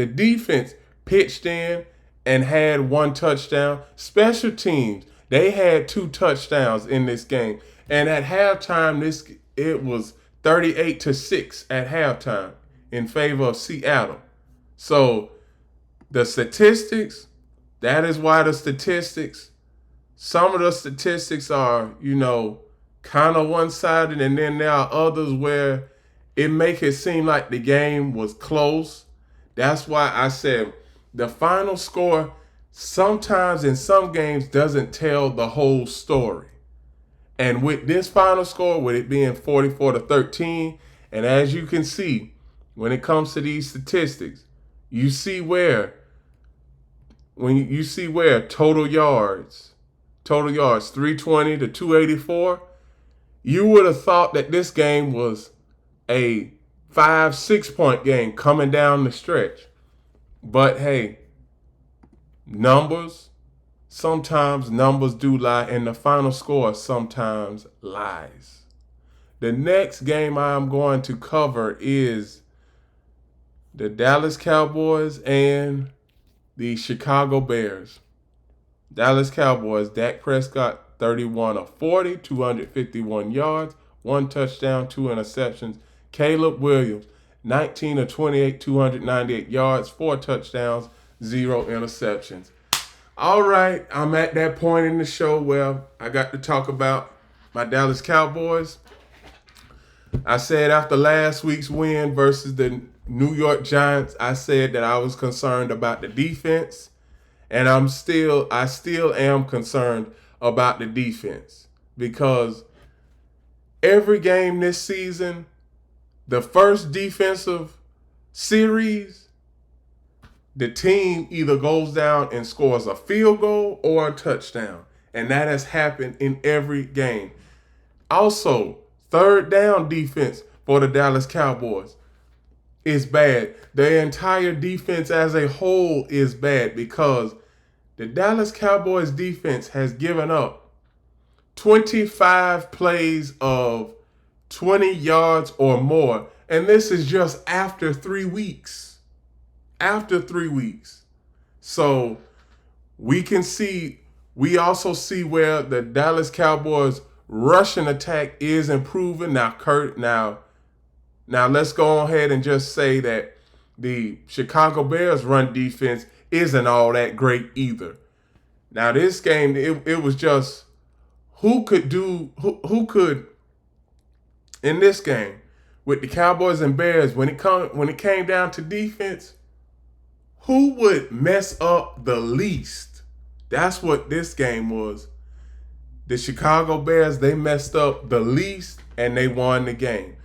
defense pitched in and had 1 touchdown. Special teams, they had 2 touchdowns in this game. And at halftime, it was 38-6 at halftime in favor of Seattle. So the statistics, that is why some of the statistics are, kind of one-sided, and then there are others where it make it seem like the game was close. That's why I said the final score sometimes in some games doesn't tell the whole story. And with this final score, with it being 44-13, and as you can see, when it comes to these statistics, when you see where total yards, Total yards 320 to 284. You would have thought that this game was a 5-6 point game coming down the stretch. But hey, sometimes numbers do lie, and the final score sometimes lies. The next game I'm going to cover is the Dallas Cowboys and the Chicago Bears. Dallas Cowboys, Dak Prescott, 31 of 40, 251 yards, 1 touchdown, 2 interceptions. Caleb Williams, 19 of 28, 298 yards, 4 touchdowns, 0 interceptions. All right, I'm at that point in the show where I got to talk about my Dallas Cowboys. I said after last week's win versus the New York Giants, I said that I was concerned about the defense, and I still am concerned about the defense, because every game this season, the first defensive series, the team either goes down and scores a field goal or a touchdown, and that has happened in every game. Also, third down defense for the Dallas Cowboys is bad. The entire defense as a whole is bad, because the Dallas Cowboys defense has given up 25 plays of 20 yards or more, and this is just after 3 weeks. After 3 weeks. So we also see where the Dallas Cowboys rushing attack is improving. Now let's go ahead and just say that the Chicago Bears run defense isn't all that great either. Now this game, it was just who could in this game with the Cowboys and Bears, when it came down to defense, who would mess up the least? That's what this game was. The Chicago Bears, they messed up the least, and they won the game.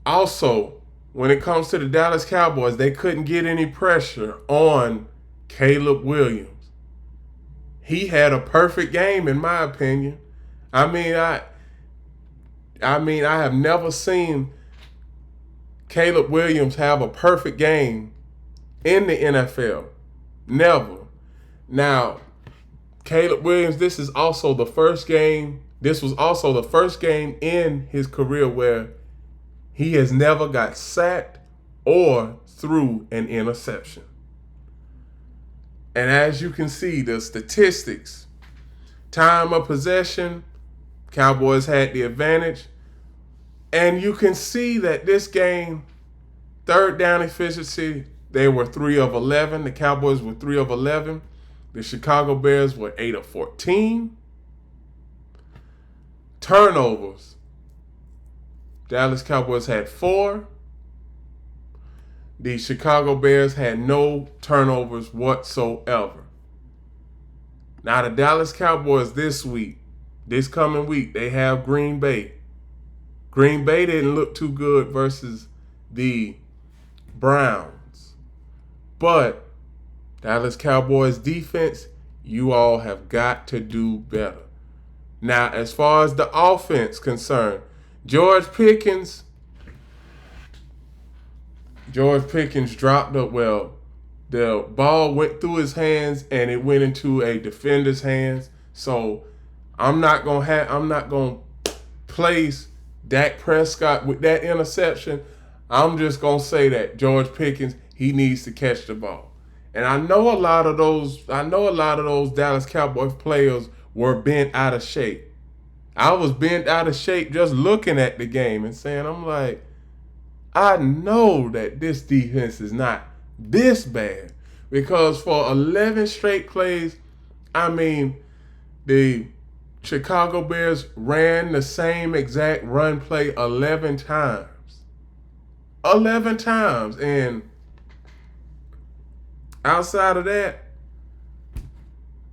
Also, when it comes to the Dallas Cowboys, they couldn't get any pressure on Caleb Williams. He had a perfect game, in my opinion. I mean, I have never seen Caleb Williams have a perfect game in the NFL. Never. Now, Caleb Williams, this was also the first game in his career where he has never got sacked or threw an interception. And as you can see, the statistics, time of possession, Cowboys had the advantage. And you can see that this game, third down efficiency, they were 3 of 11. The Cowboys were 3 of 11. The Chicago Bears were 8 of 14. Turnovers, Dallas Cowboys had 4. The Chicago Bears had no turnovers whatsoever. Now the Dallas Cowboys this coming week, they have Green Bay. Green Bay didn't look too good versus the Browns. But Dallas Cowboys defense, you all have got to do better. Now, as far as the offense concerned, George Pickens dropped up. Well, the ball went through his hands and it went into a defender's hands. So I'm not gonna place Dak Prescott with that interception. I'm just gonna say that George Pickens, he needs to catch the ball. And I know a lot of those Dallas Cowboys players were bent out of shape. I was bent out of shape just looking at the game and saying, I'm like, I know that this defense is not this bad. Because for 11 straight plays, the Chicago Bears ran the same exact run play 11 times. 11 times. And outside of that,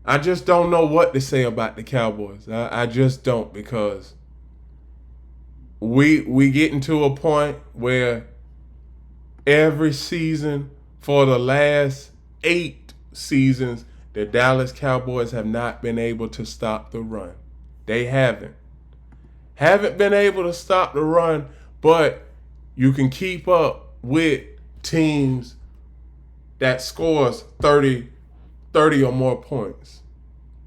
I just don't know what to say about the Cowboys. I just don't, because we getting to a point where every season for the last 8 seasons, the Dallas Cowboys have not been able to stop the run. They haven't. Haven't been able to stop the run, but you can keep up with teams that scores 30 or more points.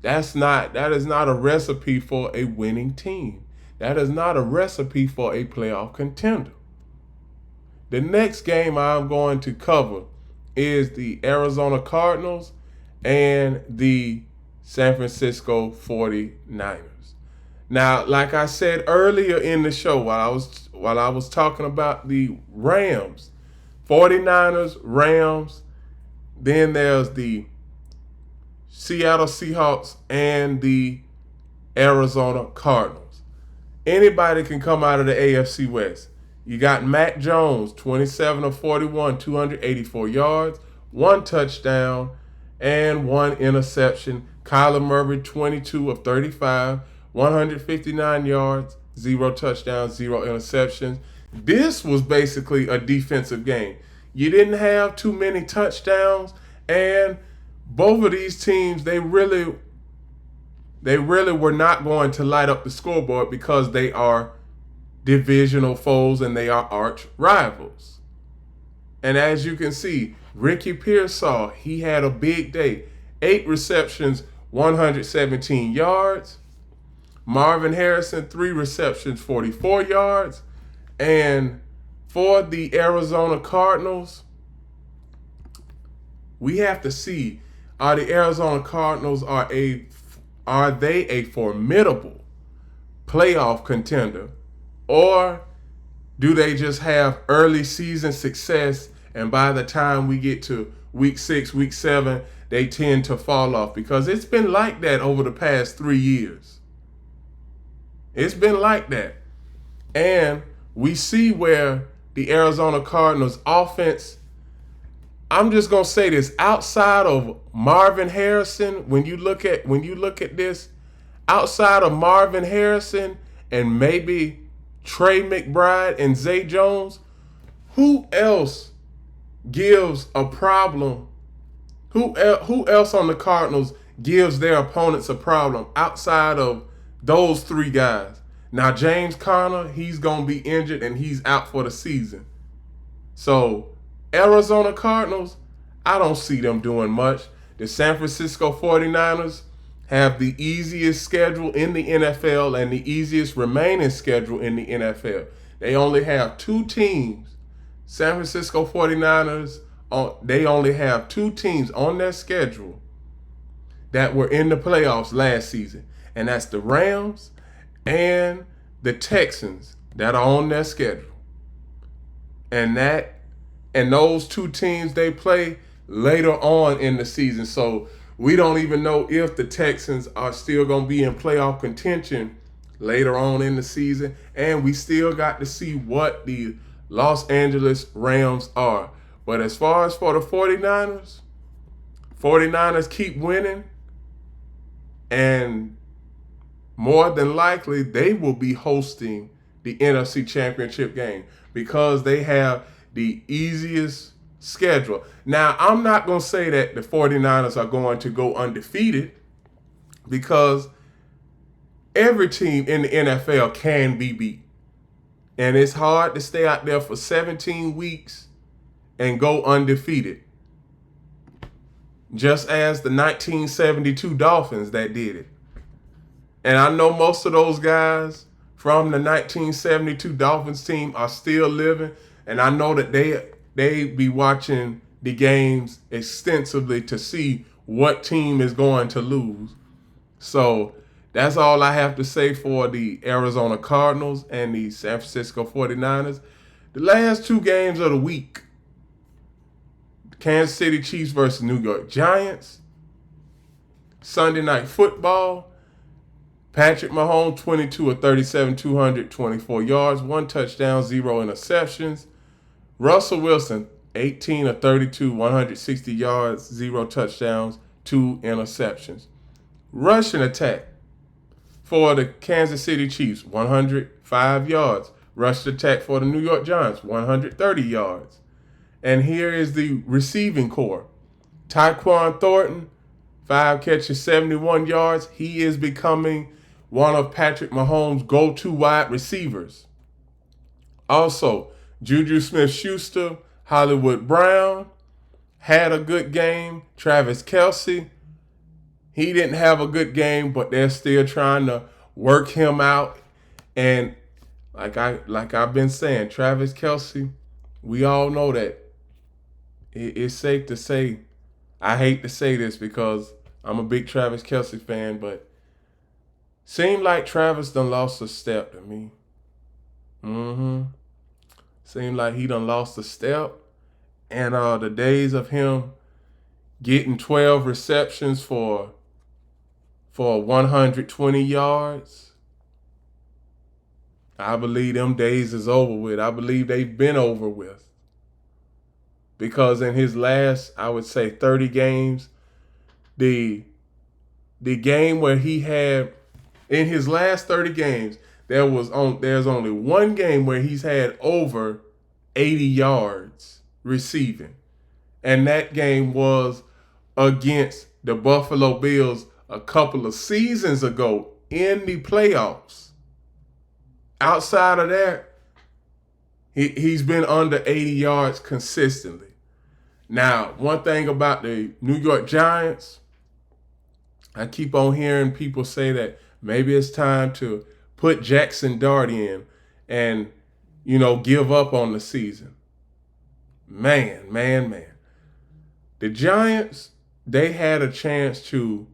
That is not a recipe for a winning team. That is not a recipe for a playoff contender. The next game I'm going to cover is the Arizona Cardinals and the San Francisco 49ers. Now, like I said earlier in the show, while I was talking about the Rams, 49ers, Rams, then there's the Seattle Seahawks and the Arizona Cardinals. Anybody can come out of the AFC West. You got Mac Jones, 27 of 41, 284 yards, 1 touchdown, and 1 interception. Kyler Murray, 22 of 35, 159 yards, 0 touchdowns, 0 interceptions. This was basically a defensive game. You didn't have too many touchdowns, and both of these teams, they really were not going to light up the scoreboard because they are divisional foes and they are arch rivals. And as you can see, Ricky Pearsall, he had a big day. 8 receptions, 117 yards. Marvin Harrison, 3 receptions, 44 yards. And for the Arizona Cardinals, we have to see, are the Arizona Cardinals, are they a formidable playoff contender, or do they just have early season success and by the time we get to week 6, week 7, they tend to fall off? Because it's been like that over the past 3 years. It's been like that. And we see where the Arizona Cardinals offense, I'm just going to say this, outside of Marvin Harrison, when you look at this, outside of Marvin Harrison and maybe Trey McBride and Zay Jones, who else gives a problem? Who else on the Cardinals gives their opponents a problem outside of those 3 guys? Now, James Conner, he's going to be injured and he's out for the season. So, Arizona Cardinals, I don't see them doing much. The San Francisco 49ers have the easiest schedule in the NFL and the easiest remaining schedule in the NFL. They only have 2 teams. San Francisco 49ers, they only have 2 teams on their schedule that were in the playoffs last season. And that's the Rams and the Texans that are on their schedule. And those 2 teams, they play later on in the season. So we don't even know if the Texans are still going to be in playoff contention later on in the season. And we still got to see what the Los Angeles Rams are. But as far as for the 49ers keep winning. And more than likely, they will be hosting the NFC Championship game because they have the easiest schedule. Now, I'm not going to say that the 49ers are going to go undefeated because every team in the NFL can be beat. And it's hard to stay out there for 17 weeks and go undefeated. Just as the 1972 Dolphins that did it. And I know most of those guys from the 1972 Dolphins team are still living. And I know that they be watching the games extensively to see what team is going to lose. So that's all I have to say for the Arizona Cardinals and the San Francisco 49ers. The last 2 games of the week, Kansas City Chiefs versus New York Giants. Sunday Night Football. Patrick Mahomes, 22 of 37, 224 yards, 1 touchdown, 0 interceptions. Russell Wilson, 18 of 32, 160 yards, 0 touchdowns, 2 interceptions. Rushing attack for the Kansas City Chiefs, 105 yards. Rush attack for the New York Giants, 130 yards. And here is the receiving core. Tyquan Thornton, 5 catches, 71 yards. He is becoming one of Patrick Mahomes' go-to wide receivers. Also, Juju Smith-Schuster, Hollywood Brown had a good game. Travis Kelce, he didn't have a good game, but they're still trying to work him out. And like I've been saying, Travis Kelce, we all know that it's safe to say, I hate to say this because I'm a big Travis Kelce fan, but seemed like Travis done lost a step to me. Seemed like he done lost a step. And the days of him getting 12 receptions for 120 yards, I believe them days is over with. I believe they've been over with. Because in his last, I would say 30 games, the game where he had, in his last 30 games, there's only one game where he's had over 80 yards receiving. And that game was against the Buffalo Bills a couple of seasons ago in the playoffs. Outside of that, he's been under 80 yards consistently. Now, one thing about the New York Giants, I keep on hearing people say that maybe it's time to put Jackson Dart in and, give up on the season. Man. The Giants, they had a chance to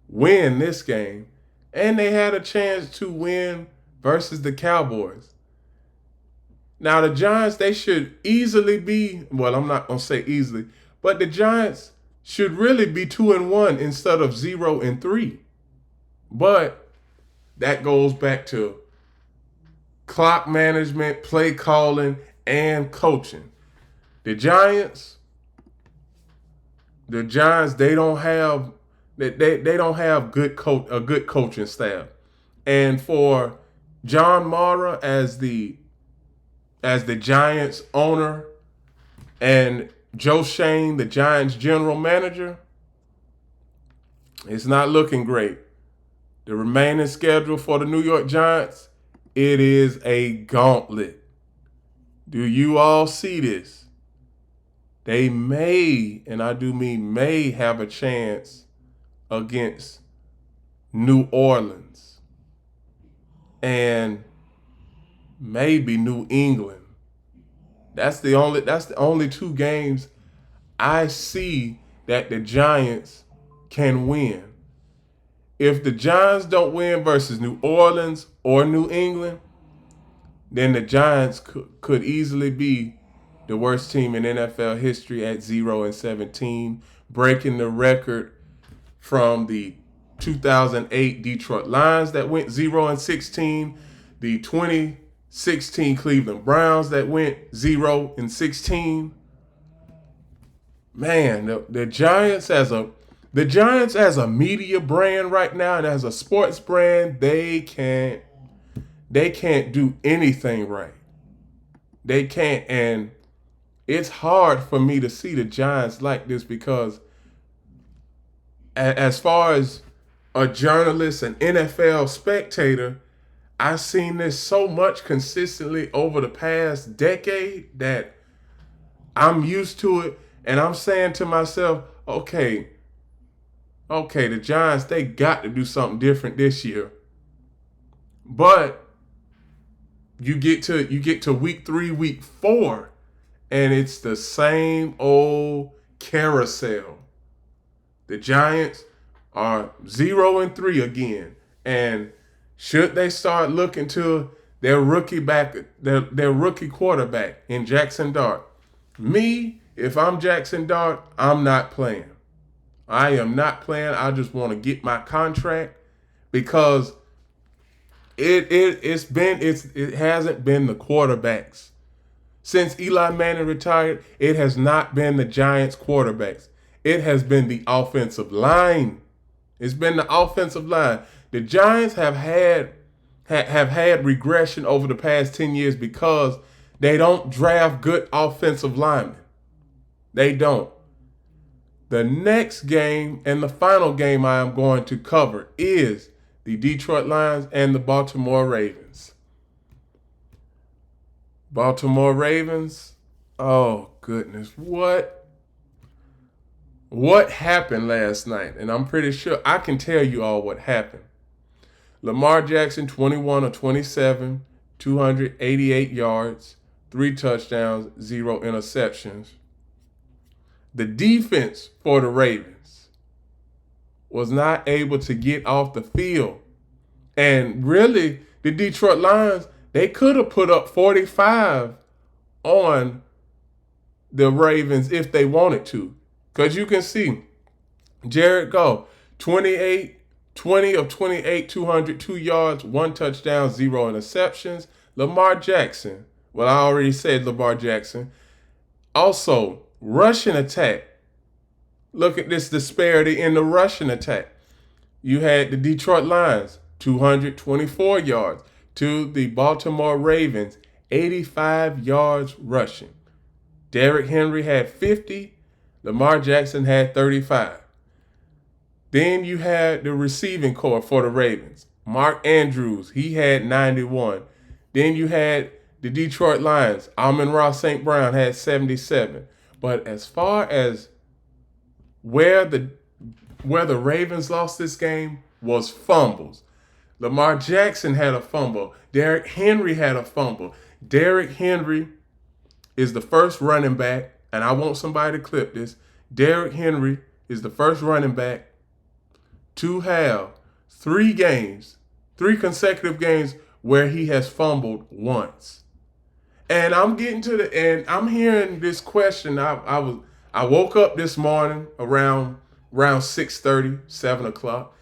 win this game, and they had a chance to win versus the Cowboys. Now, the Giants, they should easily be, well, I'm not going to say easily, but the Giants should really be 2-1 instead of 0-3. But that goes back to clock management, play calling, and coaching. The Giants, they don't have a good coaching staff. And for John Mara as the Giants owner and Joe Shane, the Giants general manager, it's not looking great. The remaining schedule for the New York Giants, it is a gauntlet. Do you all see this? They may, and I do mean may, have a chance against New Orleans and maybe New England. That's the only two games I see that the Giants can win. If the Giants don't win versus New Orleans or New England, then the Giants could easily be the worst team in NFL history at 0-17, breaking the record from the 2008 Detroit Lions that went 0-16, the 2016 Cleveland Browns that went 0-16. Man, the Giants as a media brand right now and as a sports brand, they can't do anything right. They can't, and it's hard for me to see the Giants like this because as far as a journalist, an NFL spectator, I've seen this so much consistently over the past decade that I'm used to it, and I'm saying to myself, okay, the Giants, they got to do something different this year. But you get to week 3, week 4, and it's the same old carousel. The Giants are 0-3 again, and should they start looking to their rookie quarterback in Jackson Dart? Me, if I'm Jackson Dart, I'm not playing. I am not playing. I just want to get my contract because it hasn't been the quarterbacks. Since Eli Manning retired, it has not been the Giants quarterbacks. It has been the offensive line. It's been the offensive line. The Giants have had regression over the past 10 years because they don't draft good offensive linemen. They don't. The next game and the final game I am going to cover is the Detroit Lions and the Baltimore Ravens. Baltimore Ravens, oh goodness, what happened last night? And I'm pretty sure I can tell you all what happened. Lamar Jackson, 21 of 27, 288 yards, 3 touchdowns, 0 interceptions. The defense for the Ravens was not able to get off the field. And really, the Detroit Lions, they could have put up 45 on the Ravens if they wanted to. Because you can see Jared Goff, 20 of 28, 202 yards, 1 touchdown, 0 interceptions. Lamar Jackson, well, I already said Lamar Jackson. Also, rushing attack. Look at this disparity in the rushing attack. You had the Detroit Lions, 224 yards, to the Baltimore Ravens, 85 yards rushing. Derrick Henry had 50. Lamar Jackson had 35. Then you had the receiving corps for the Ravens. Mark Andrews, he had 91. Then you had the Detroit Lions. Amon-Ra St. Brown had 77. But as far as where the Ravens lost this game was fumbles. Lamar Jackson had a fumble. Derrick Henry had a fumble. Derrick Henry is the first running back, and I want somebody to clip this. Derrick Henry is the first running back to have 3 consecutive games where he has fumbled once. And I'm I'm hearing this question. I woke up this morning around 6:30, 7 o'clock.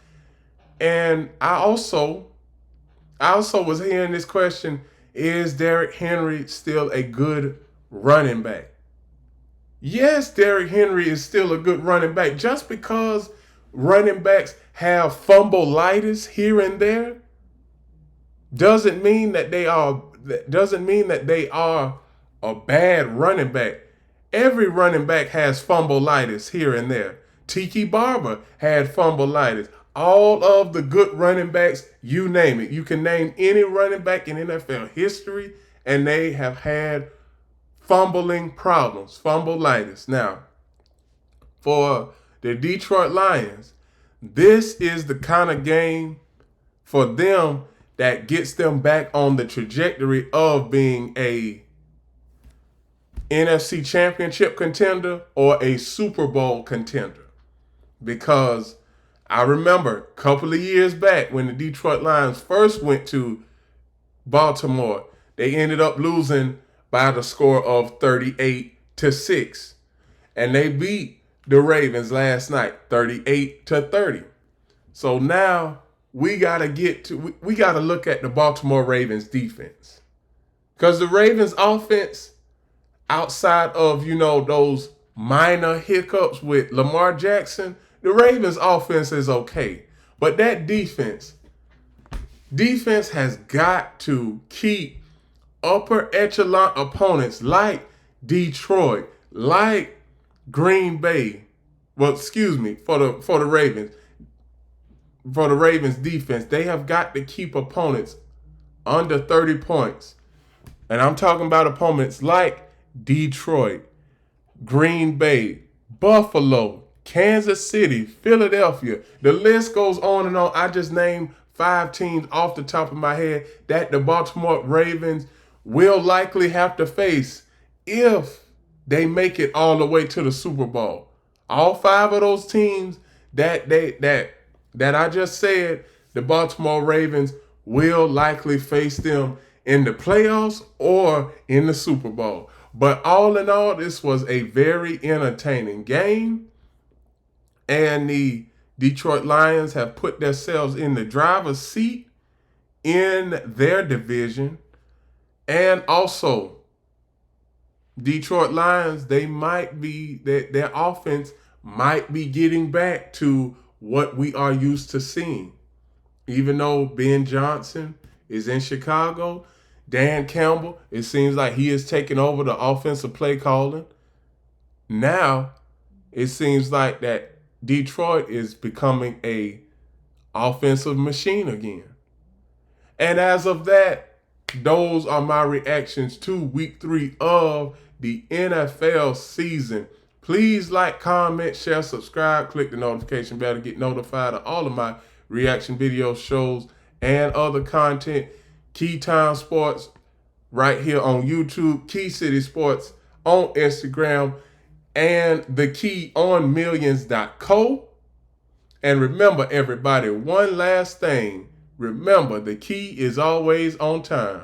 And I also was hearing this question, is Derrick Henry still a good running back? Yes, Derrick Henry is still a good running back. Just because running backs have fumbleitis here and there doesn't mean that they are a bad running back. Every running back has fumbleitis here and there. Tiki Barber had fumbleitis. All of the good running backs, you name it. You can name any running back in NFL history, and they have had fumbling problems, fumbleitis. Now, for the Detroit Lions, this is the kind of game for them that gets them back on the trajectory of being a NFC Championship contender or a Super Bowl contender. Because I remember a couple of years back when the Detroit Lions first went to Baltimore, they ended up losing by the score of 38-6. And they beat the Ravens last night, 38-30. So now we gotta look at the Baltimore Ravens defense. Because the Ravens offense, outside of, those minor hiccups with Lamar Jackson, the Ravens offense is okay. But that defense has got to keep upper echelon opponents like Detroit, like Green Bay. Well, excuse me, for the Ravens. For the Ravens defense, they have got to keep opponents under 30 points. And I'm talking about opponents like Detroit, Green Bay, Buffalo, Kansas City, Philadelphia. The list goes on and on. I just named 5 teams off the top of my head that the Baltimore Ravens will likely have to face if they make it all the way to the Super Bowl. All 5 of those teams that I just said, the Baltimore Ravens will likely face them in the playoffs or in the Super Bowl. But all in all, this was a very entertaining game. And the Detroit Lions have put themselves in the driver's seat in their division. And also, Detroit Lions, their offense might be getting back to what we are used to seeing. Even though Ben Johnson is in Chicago, Dan Campbell, it seems like he is taking over the offensive play calling. Now, it seems like that Detroit is becoming a offensive machine again. And as of that, those are my reactions to week 3 of the NFL season. Please like, comment, share, subscribe, click the notification bell to get notified of all of my reaction videos, shows, and other content. Keytime Sports right here on YouTube, Key City Sports on Instagram, and the Key on Millions.co. And remember, everybody, one last thing. Remember, the key is always on time.